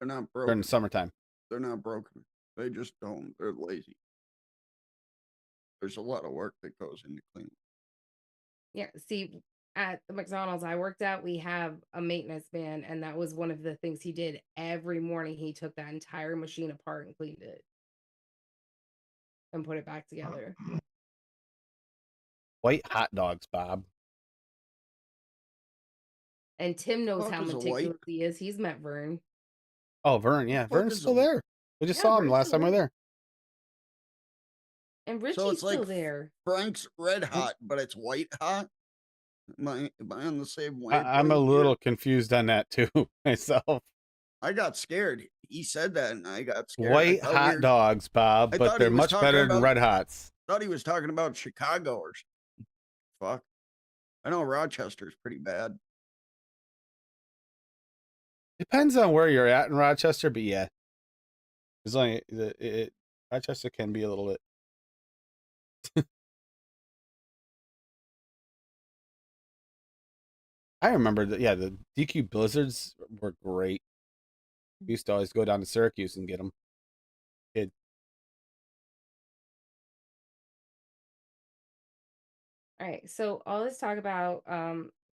They're not broken. During the summertime. They're not broken. They just don't. They're lazy. There's a lot of work that goes into cleaning. Yeah, see, at the McDonald's I worked at, we have a maintenance man, and that was one of the things he did every morning. He took that entire machine apart and cleaned it and put it back together. White hot dogs, Bob. And Tim knows Fuck how is a meticulous he is. He's met Vern. Oh, Vern, yeah. fuck Vern's is still a- there. We just Yeah, saw him Vern's last still time we were there. And Richie's So it's still like there. Frank's Red Hot, but it's white hot. Am I on the same way? I'm a little confused on that too myself. I got scared. He said that, and I got scared. White hot dogs, Bob, I but thought they're he was much talking better than about- Red Hots. Thought he was talking about Chicago or something. Fuck. I know Rochester's pretty bad. Depends on where you're at in Rochester, but yeah, it's only Rochester can be a little bit. I remember that. Yeah, the DQ Blizzards were great. We used to always go down to Syracuse and get them. Kid. All right, so all this talk about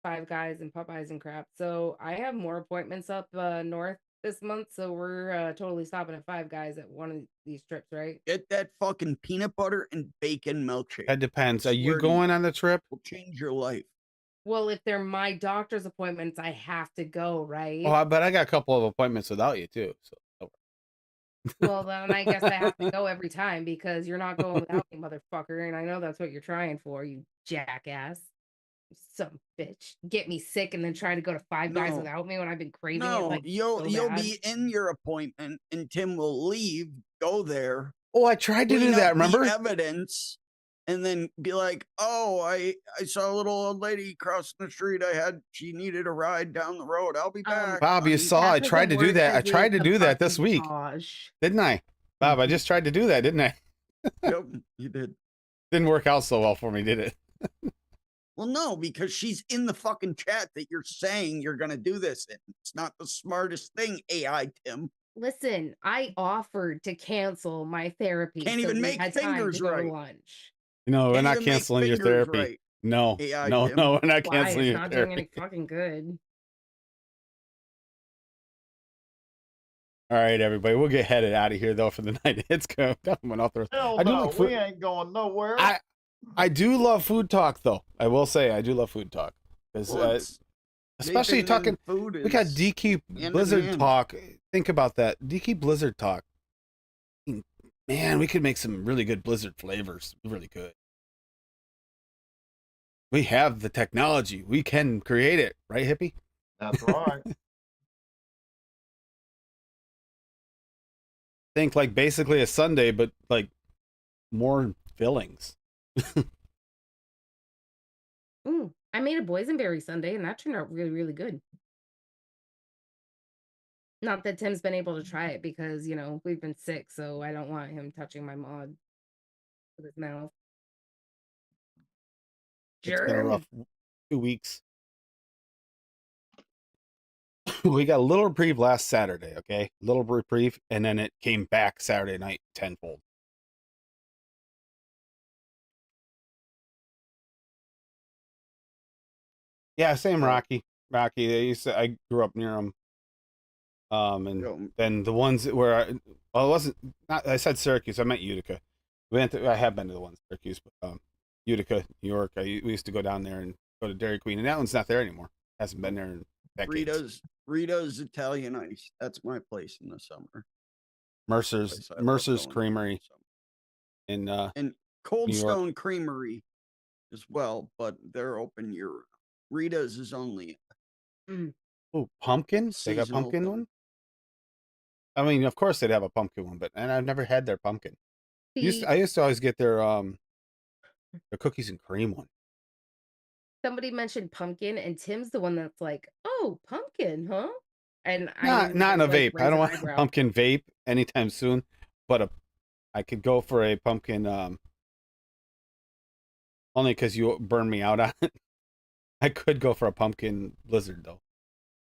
Five Guys and Popeyes and crap. So I have more appointments up north this month, so we're totally stopping at Five Guys at one of these trips, right? Get that fucking peanut butter and bacon milkshake. That depends. Are you Swear to you. going on the trip? Will change your life. Well, if they're my doctor's appointments, I have to go, right? Oh, but I got a couple of appointments without you too. So Well, then I guess I have to go every time because you're not going without me, motherfucker. And I know that's what you're trying for, you jackass. Some bitch. Get me sick and then try to go to Five Guys No. without me when I've been craving it. No, Like, you'll so bad. be in your appointment, and Tim will leave, go there, oh, I tried to do clean that. up Remember? the evidence, and then be like, "Oh, I saw a little old lady crossing the street. She needed a ride down the road. I'll be back." Bob, you honey." saw. I That tried to doesn't do that. I work as tried to a do that this fucking week, massage. didn't I? Bob, I just tried to do that, didn't I? Yep, you did. Didn't work out so well for me, did it? Well, no, because she's in the fucking chat that you're saying you're gonna do this in. It's not the smartest thing, AI Tim. Listen, I offered to cancel my therapy. Can't so even we make had time fingers to go to right. lunch. No, we're Can't not even make canceling your fingers therapy. right. No, AI no, Tim. no, we're not Why? canceling It's your not doing therapy. any fucking good. All right, everybody, we'll get headed out of here though for the night. It's going went off the. Hell I do no, like food. we ain't going nowhere. I do love food talk though. I will say I do love food talk. 'Cause, Well, it's- especially vaping talking. and food We got is DQ hand in Blizzard hand. talk. Think about that. DQ Blizzard talk. Man, we could make some really good Blizzard flavors. Really good. We have the technology. We can create it, right, Hippie? That's right. Think like basically a Sunday, but like more fillings. Ooh, I made a boysenberry sundae, and that turned out really, really good. Not that Tim's been able to try it because, we've been sick, so I don't want him touching my mod with his mouth. It's been a Germ. rough 2 weeks. We got a little reprieve last Saturday, okay? Little reprieve, and then it came back Saturday night tenfold. Yeah, same Rocky. Rocky. I grew up near them. And then the ones where it wasn't. Not, I said Syracuse. I meant Utica. I have been to the ones Syracuse, but Utica, New York. We used to go down there and go to Dairy Queen, and that one's not there anymore. Hasn't been there in decades. Rita's Italian Ice. That's my place in the summer. Mercer's Creamery in Cold New York. Stone Creamery as well, but they're open year round. Rita's is only oh, pumpkin. They got seasonal pumpkin thing. one. I mean, of course they'd have a pumpkin one, and I've never had their pumpkin. I used to always get their cookies and cream one. somebody mentioned pumpkin, and Tim's the one that's like, "Oh, pumpkin, huh?" And I Not in immediately a like vape. I raise don't an want a eyebrow. pumpkin vape anytime soon, but I could go for a pumpkin only because you burn me out on it. I could go for a pumpkin blizzard though.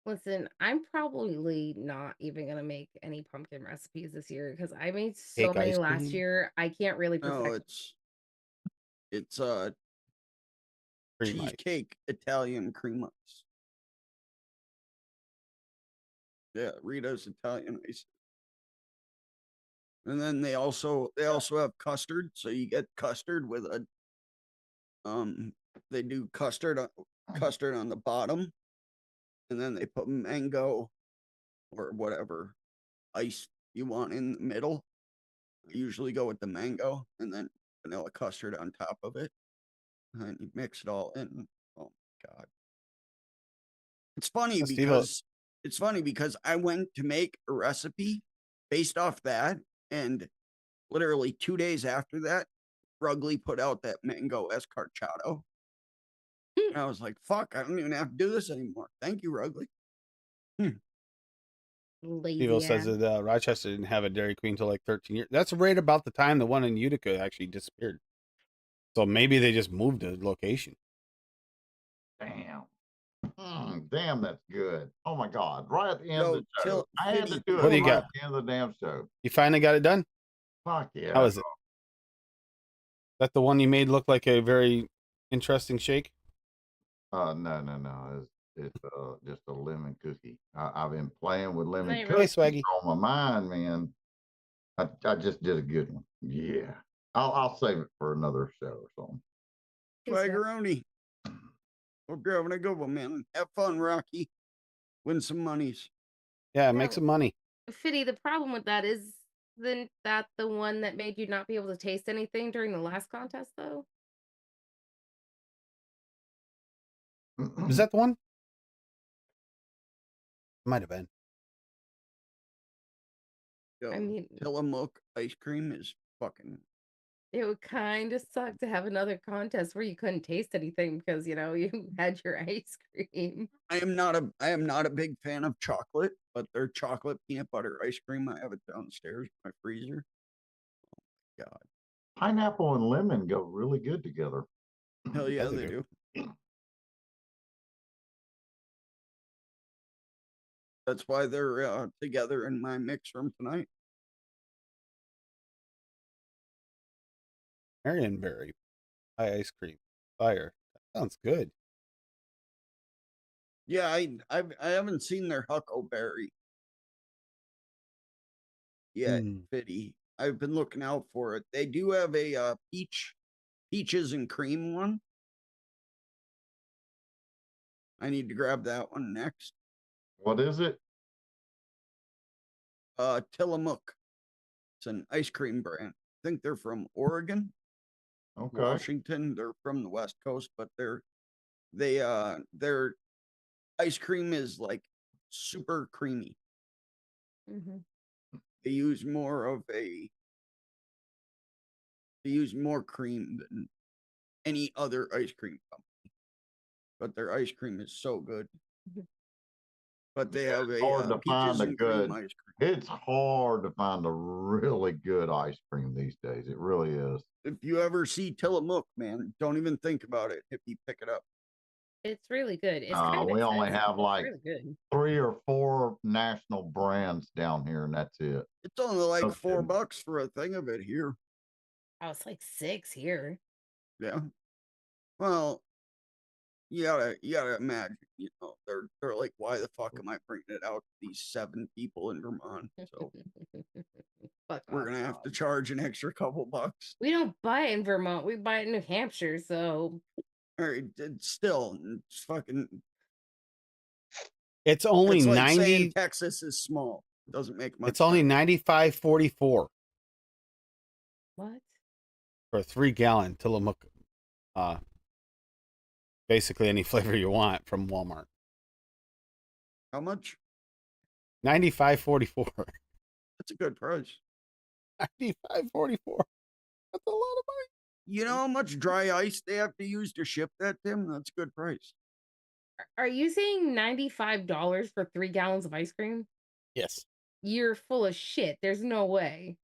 Listen, I'm probably not even gonna make any pumpkin recipes this year because I made so Cake many ice last cream, year. I can't really No, perfect. it's cream ice. cheesecake Italian cream ice. Yeah, Rita's Italian ice. And then they also have custard, so you get custard with a they do custard on the bottom, and then they put mango or whatever ice you want in the middle. I usually go with the mango and then vanilla custard on top of it. And you mix it all in. Oh my god. It's funny because I went to make a recipe based off that, and literally 2 days after that, Rugley put out that mango escarchado. And I was like, fuck, I don't even have to do this anymore. Thank you, Rugley. Steve Lazy says ass. that Rochester didn't have a Dairy Queen until like 13 years. That's right about the time the one in Utica actually disappeared. So maybe they just moved the location. Damn. Damn, that's good. Oh my God. Right at the end of Yo, the show. I had to Fitty, do What it do you right got? at the end of the damn show. You finally got it done? Fuck yeah. How is it? That the one you made look like a very interesting shake? No. It's just a lemon cookie. I've been playing with lemon Night, cookies Hey, Swaggy. on my mind, man. I just did a good one. Yeah. I'll save it for another show or something. Swaggeroni. Hope you're having a good one, man. Have fun, Rocky. Win some monies. Yeah, No, make some money. Fitty, the problem with that is then that the one that made you not be able to taste anything during the last contest, though. Is that the one? Might have been. Yo, I mean, Tillamook ice cream is fucking. it would kind of suck to have another contest where you couldn't taste anything because you had your ice cream. I am not a big fan of chocolate, but their chocolate peanut butter ice cream, I have it downstairs in my freezer. Oh my god. Pineapple and lemon go really good together. Hell yeah, Yes, they they do. do. That's why they're together in my mix room tonight. Marionberry pie ice cream. Fire. That sounds good. Yeah, I haven't seen their Huckleberry yet, Fitty. I've been looking out for it. They do have a peaches and cream one. I need to grab that one next. What is it? Tillamook. It's an ice cream brand. I think they're from Oregon, Okay. Washington. They're from the West Coast, but their ice cream is like super creamy. Mm-hmm. They use more cream than any other ice cream company. But their ice cream is so good. But they have Hard a to peaches find a and good. cream ice cream. It's hard to find a really good ice cream these days. It really is. If you ever see Tillamook, man, don't even think about it. If you pick it up, It's really good. It's kind of We only expensive, have but it's like really good. 3 or 4 national brands down here, and that's it. it's only like No kidding. $4 for a thing of it here. Oh, it's like 6 here. Yeah. Well, you gotta imagine, they're like, why the fuck am I bringing it out to these 7 people in Vermont? So Fuck we're off, gonna have to Bob. charge an extra couple bucks. We don't buy it in Vermont. We buy it in New Hampshire. So All right, still, it's fucking. It's only It's like 90. saying Texas is small. Doesn't make much. It's only sense. 95.44 what? for a 3-gallon Tillamook. Basically any flavor you want from Walmart. How much? 95.44. That's a good price. 95.44. That's a lot of money. You know how much dry ice they have to use to ship that, Tim? That's a good price. Are you saying $95 for 3 gallons of ice cream? Yes. You're full of shit. There's no way.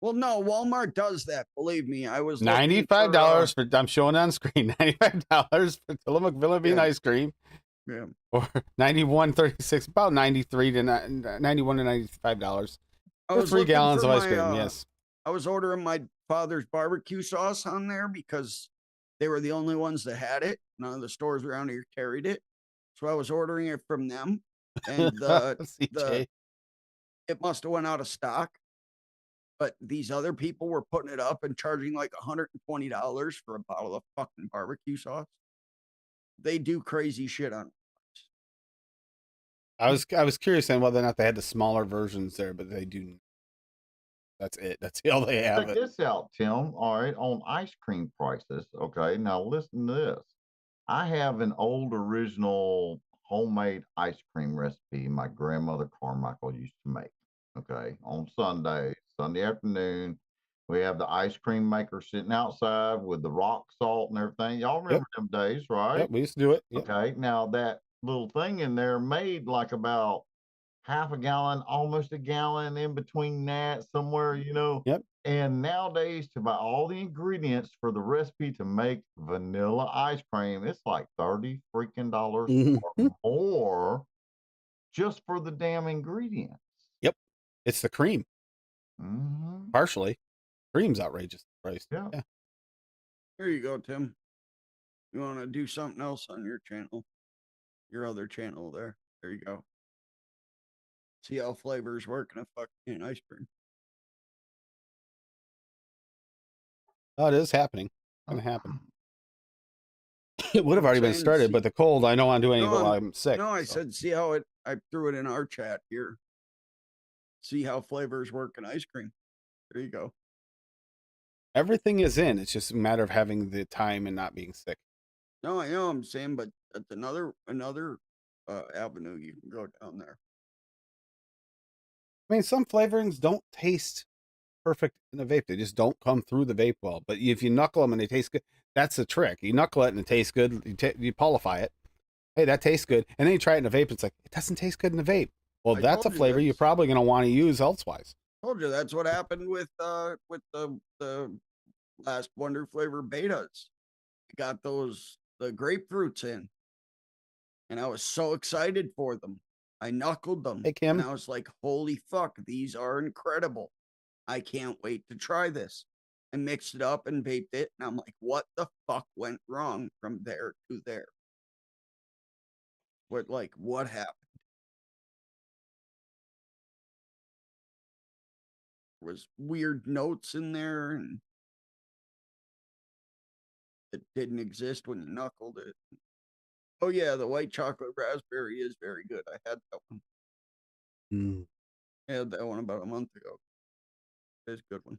Well, no, Walmart does that. Believe me, I was $95 for, I'm showing on screen, $95 for Tillamook Villa Bean ice cream. Yeah. Or 91.36, about 93 to 91 to $95 for 3 gallons of ice cream. Yes. I was ordering my father's barbecue sauce on there because they were the only ones that had it. None of the stores around here carried it. So I was ordering it from them. And it must have went out of stock. But these other people were putting it up and charging like $120 for a bottle of fucking barbecue sauce. They do crazy shit on it. I was curious on whether or not they had the smaller versions there, but they do. That's it. That's all they have. Check this out, Tim. All right, on ice cream prices. Okay, now listen to this. I have an old original homemade ice cream recipe my grandmother Carmichael used to make. Okay, on Sunday afternoon, we have the ice cream maker sitting outside with the rock salt and everything. Y'all remember them days, right? Yep, we used to do it. Yep. Okay, now that little thing in there made like about half a gallon, almost a gallon in between that somewhere, Yep. And nowadays, to buy all the ingredients for the recipe to make vanilla ice cream, it's like $30 freaking or more just for the damn ingredients. Yep. It's the cream. Mm-hmm. Partially. Cream's outrageous price. Yeah. Here you go, Tim. You want to do something else on your channel? Your other channel there. There you go. See how flavors work in a fucking ice cream. Oh, it is happening. It's going to happen. It would have already been started, but the cold, I don't want to do any while I'm sick. No, I said, see how I threw it in our chat here. See how flavors work in ice cream. There you go. Everything is in. It's just a matter of having the time and not being sick. No, I know I'm saying, but that's another avenue you can go down there. I mean, some flavorings don't taste perfect in a vape. They just don't come through the vape well. But if you knuckle them and they taste good, that's the trick. You knuckle it and it tastes good. You qualify it. Hey, that tastes good. And then you try it in a vape. It's like, it doesn't taste good in a vape. Well, that's a flavor you're probably going to want to use elsewise. Told you that's what happened with the last Wonder Flavor betas. Got the grapefruits in, and I was so excited for them. I knuckled them. Hey, Kim. And I was like, holy fuck, these are incredible. I can't wait to try this. I mixed it up and vaped it, and I'm like, what the fuck went wrong from there to there? What happened? There was weird notes in there, and it didn't exist when you knuckled it. Oh yeah, the white chocolate raspberry is very good. I had that one. I had that one about a month ago. It's a good one.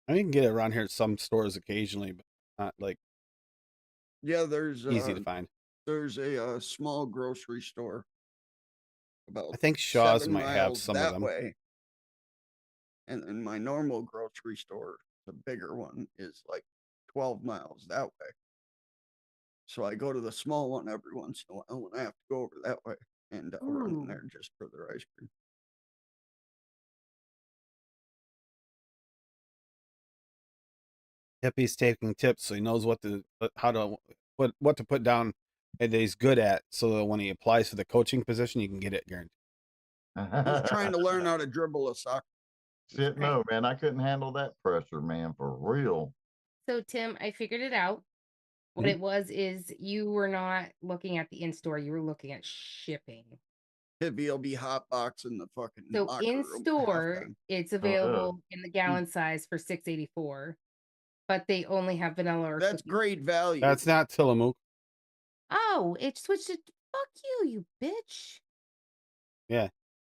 I can get it around here at some stores occasionally, but not like. Yeah, there's easy to find. There's a small grocery store about. I think Shaw's might have some of them. Way. And then my normal grocery store, the bigger one, is like 12 miles that way. So I go to the small one every once in a while when I have to go over that way, and I'll run in there just for their ice cream. Hippie's taking tips, so he knows what to put down and that he's good at, so that when he applies for the coaching position, he can get it guaranteed. He's trying to learn how to dribble a soccer. Shit, no, man, I couldn't handle that pressure, man, for real. So, Tim, I figured it out. What it was is you were not looking at the in-store, you were looking at shipping. He'll be hotboxing the fucking. So in-store, it's available in the gallon size for $6.84, but they only have vanilla or That's great value. That's not Tillamook. Oh, it switched to fuck you bitch. Yeah.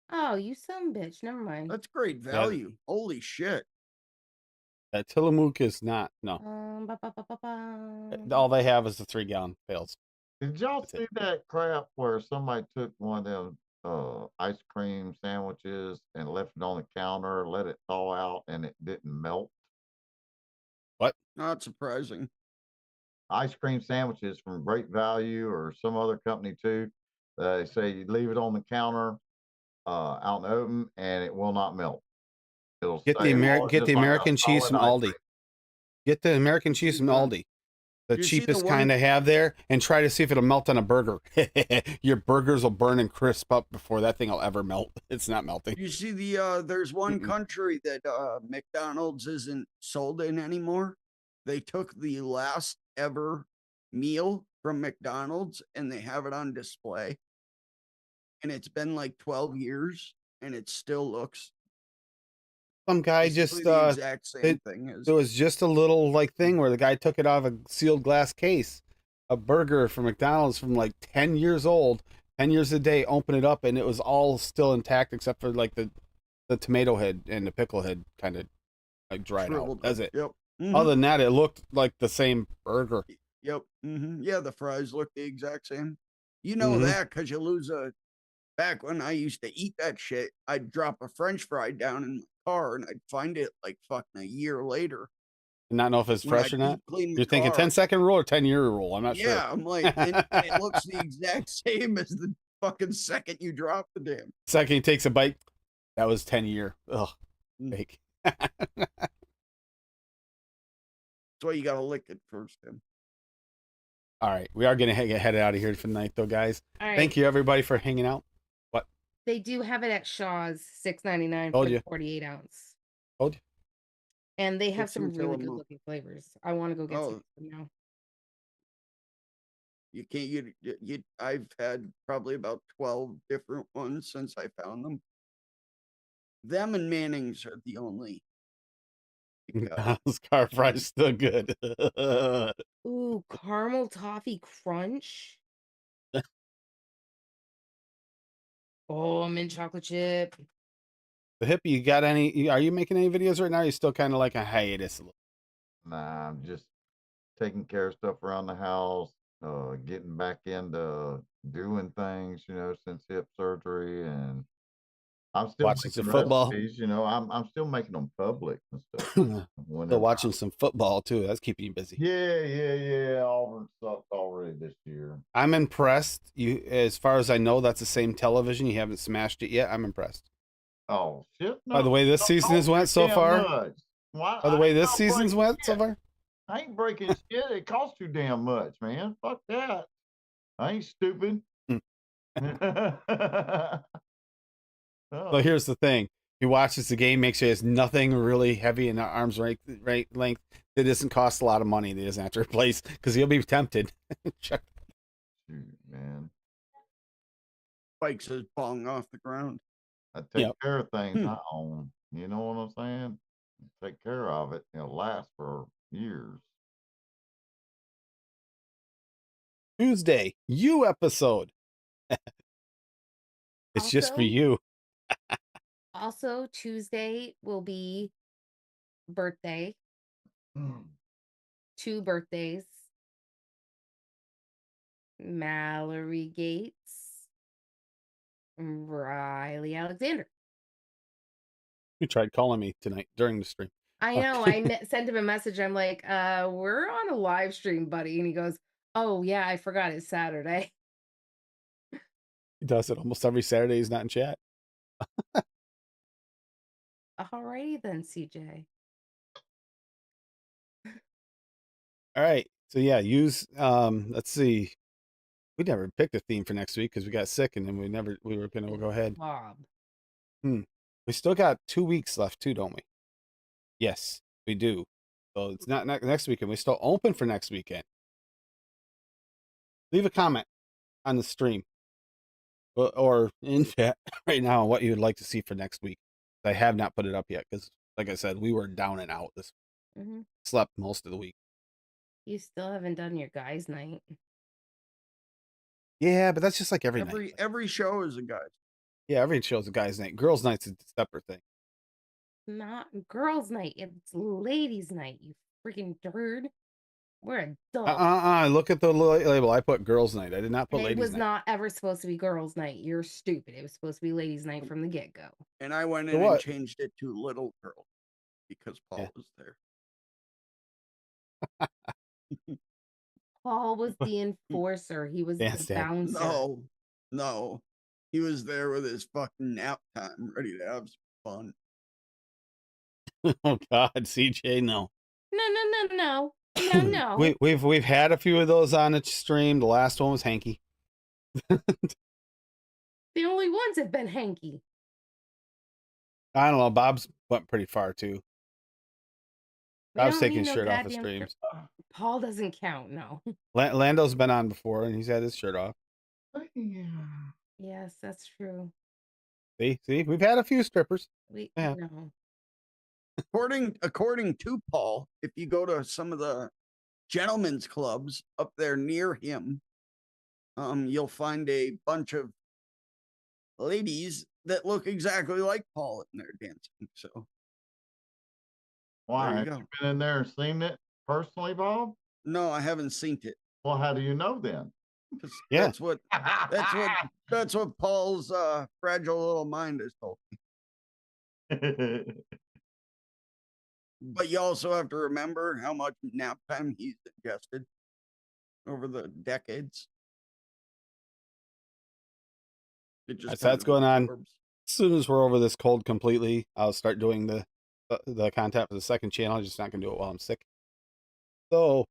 Oh, you some bitch. Never mind. That's great value. Yeah. Holy shit. That Tillamook is not. No. All they have is the 3-gallon pails. Did y'all see that crap where somebody took one of them ice cream sandwiches and left it on the counter, let it thaw out, and it didn't melt? What? Not surprising. Ice cream sandwiches from Great Value or some other company too. They say you leave it on the counter out in the open and it will not melt. It'll Get stay the just like a American cheese solid from ice Aldi. cream. Get the American cheese from Aldi. The you see the cheapest one- kind I have there, and try to see if it'll melt on a burger. Your burgers will burn and crisp up before that thing will ever melt. It's not melting. You see there's one country that McDonald's isn't sold in anymore. They took the last ever meal from McDonald's and they have it on display. And it's been like 12 years and it still looks Some guy basically just the exact same thing as there was just a little like thing where the guy took it out of a sealed glass case, a burger from McDonald's from like 10 years old, 10 years a day, open it up and it was all still intact except for like the tomato head and the pickle head kind of like dried shriveled out. That's up. it. Yep. Other than that, it looked like the same burger. Yep. Yeah, the fries look the exact same. You know that because you lose a. Back when I used to eat that shit, I'd drop a French fry down in my car and I'd find it like fucking a year later. And not know if it's when fresh I or not. deep cleaned the You're thinking car. 10-second rule or 10-year rule. I'm not sure. Yeah, I'm like, and it looks the exact same as the fucking second you drop the damn. Second he takes a bite, that was 10-year. Ugh, fake. That's why you gotta lick it first, Tim. All right, we are gonna get headed out of here for the night, though, guys. All right. Thank you everybody for hanging out. What? They do have it at Shaw's, $6.99 Told for you. the 48 ounce. Told you. And they have Get some some really good Tillamook. looking flavors. I want to go get some Oh. now. You can't. You. I've had probably about 12 different ones since I found them. Them and Manning's are the only. McDonald's car fries still good. Ooh, caramel toffee crunch. Oh, mint chocolate chip. The hippie, you got any? Are you making any videos right now? Or you still kind of like a hiatus? Nah, I'm just taking care of stuff around the house, getting back into doing things, since hip surgery, and I'm still Watching making some football. recipes, I'm still making them public and stuff. Still whenever watching some football too. That's keeping you busy. Yeah. Auburn sucked already this year. I'm impressed. You, as far as I know, that's the same television. You haven't smashed it yet. I'm impressed. Oh shit! By the way, this season has went so far. By the way, this season's went so far. I ain't breaking shit. It costs too damn much, man. Fuck that. I ain't stupid. So here's the thing: he watches the game, makes sure he has nothing really heavy in the arm's right length that doesn't cost a lot of money. That he doesn't have to replace because he'll be tempted. Shoot, man. Spikes his bong off the ground. I take care of things I own. You know what I'm saying? Take care of it. It'll last for years. Tuesday, you episode. It's just for Also- you. Also, Tuesday will be birthday. 2 birthdays. Mallory Gates, Riley Alexander. You tried calling me tonight during the stream. I know. I sent him a message. I'm like, we're on a live stream, buddy. And he goes, oh, yeah, I forgot it's Saturday. He does it almost every Saturday. He's not in chat. Alrighty then, CJ. All right. So yeah, use let's see. We never picked a theme for next week because we got sick and then we were gonna go ahead. Bob. We still got 2 weeks left too, don't we? Yes, we do. So it's not next weekend. We still open for next weekend. Leave a comment on the stream or in chat right now on what you would like to see for next week. I have not put it up yet because, like I said, we were down and out this. Slept most of the week. You still haven't done your guys' night. Yeah, but that's just like every night. Every show is a guy. Yeah, every show's a guy's night. Girls' night's a separate thing. Not girls' night. It's ladies' night, you freaking turd. We're adults. Look at the label. I put girls' night. I did not put ladies' night. It was not ever supposed to be girls' night. You're stupid. It was supposed to be ladies' night from the get-go. And I went in and changed it to little girl because Paul was there. Paul was the enforcer. He was Dance the dad. bouncer. No. He was there with his fucking nap time, ready to have some fun. Oh God, CJ, no. No. We've had a few of those on the stream. The last one was Hanky. The only ones have been Hanky. I don't know. Bob's went pretty far too. Bob's taking his shirt off of streams. Paul doesn't count. No. Lando's been on before, and he's had his shirt off. Yes, that's true. See, we've had a few strippers. Yeah. No. According to Paul, if you go to some of the gentlemen's clubs up there near him, you'll find a bunch of ladies that look exactly like Paul in there dancing. So, why? Have you been in there and seen it personally, Bob? No, I haven't seen it. Well, how do you know then? Yeah, that's what Paul's fragile little mind has told me. But you also have to remember how much nap time he's ingested over the decades. That's going on. As soon as we're over this cold completely, I'll start doing the content for the second channel. I'm just not gonna do it while I'm sick. So,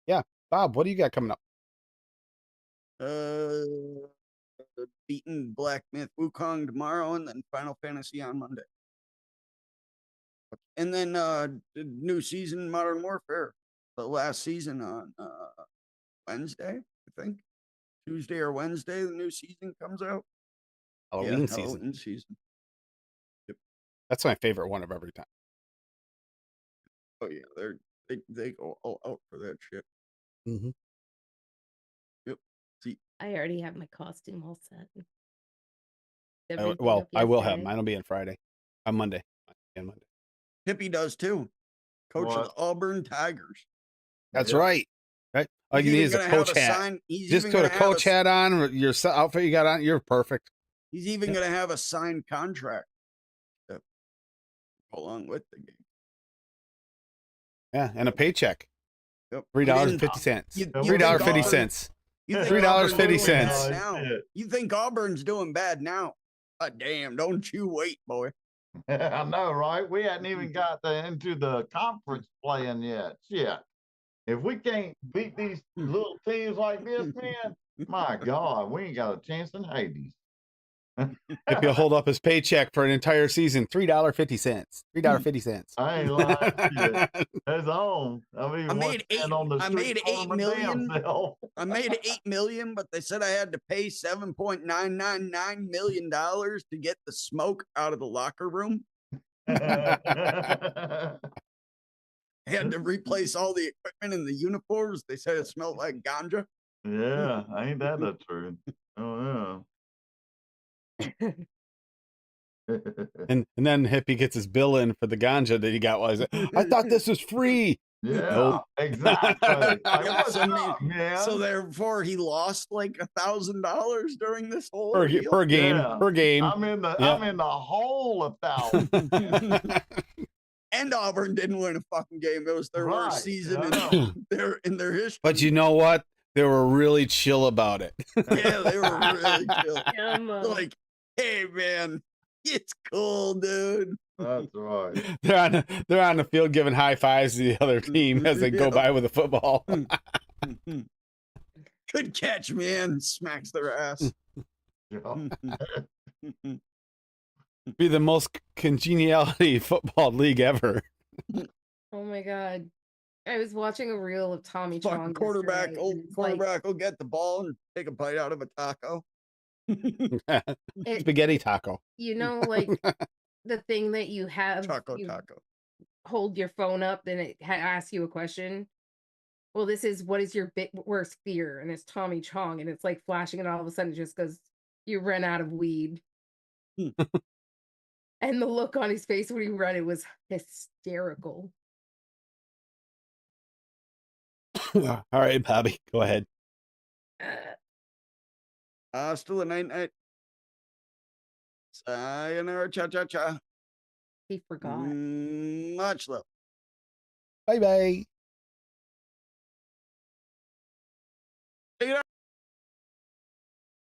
yeah, Bob, what do you got coming up? Beating Black Myth Wukong tomorrow, and then Final Fantasy on Monday. And then the new season Modern Warfare, the last season on Wednesday, I think. Tuesday or Wednesday, the new season comes out. Halloween season. Yep. That's my favorite one of every time. Oh yeah, they go all out for that shit. Mm-hmm. Yep. See, I already have my costume all set. I will have mine. Will be on Friday, on Monday. Hippie does too. Coach of the Auburn Tigers. That's right. Right. All you need is a coach hat. Just put a coach hat on. Your outfit you got on. You're perfect. He's even going to have a signed contract along with the game. Yeah, and a paycheck. Yep. $3.50. $3.50. $3.50. You think Auburn's doing bad now? Damn, don't you wait, boy. I know, right? We hadn't even got into the conference playing yet. Shit. If we can't beat these little teams like this, man, my God, we ain't got a chance in Hades. If he'll hold up his paycheck for an entire season, $3.50. $3.50. I ain't lying. That's on. I made $8 million. I made $8 million, but they said I had to pay $7.999 million to get the smoke out of the locker room. I had to replace all the equipment and the uniforms. They said it smelled like ganja. Yeah, ain't that the truth? Oh yeah. and then Hippie gets his bill in for the ganja that he got. While I thought this was free. Yeah, nope. Exactly. So therefore, he lost like $1,000 during this whole per game. Yeah. Per game. I'm in the hole of $1,000. And Auburn didn't win a fucking game. It was their worst season in their history. But you know what? They were really chill about it. Yeah, they were really chill. Like, hey man, it's cool, dude. That's right. They're on the field giving high fives to the other team as they go by with the football. Good catch, man. Smacks their ass. Be the most congeniality football league ever. Oh my God. I was watching a reel of Tommy Chong. Quarterback will get the ball and take a bite out of a taco. Spaghetti taco. You know, like the thing that you have. Taco. Hold your phone up, then it asks you a question. Well, this is what is your worst fear? And it's Tommy Chong, and it's like flashing, and all of a sudden, just because you ran out of weed. And the look on his face when he ran it was hysterical. All right, Bobby, go ahead. Still a night. Sayonara, cha-cha-cha. He forgot. Much love. Bye-bye. Check it out.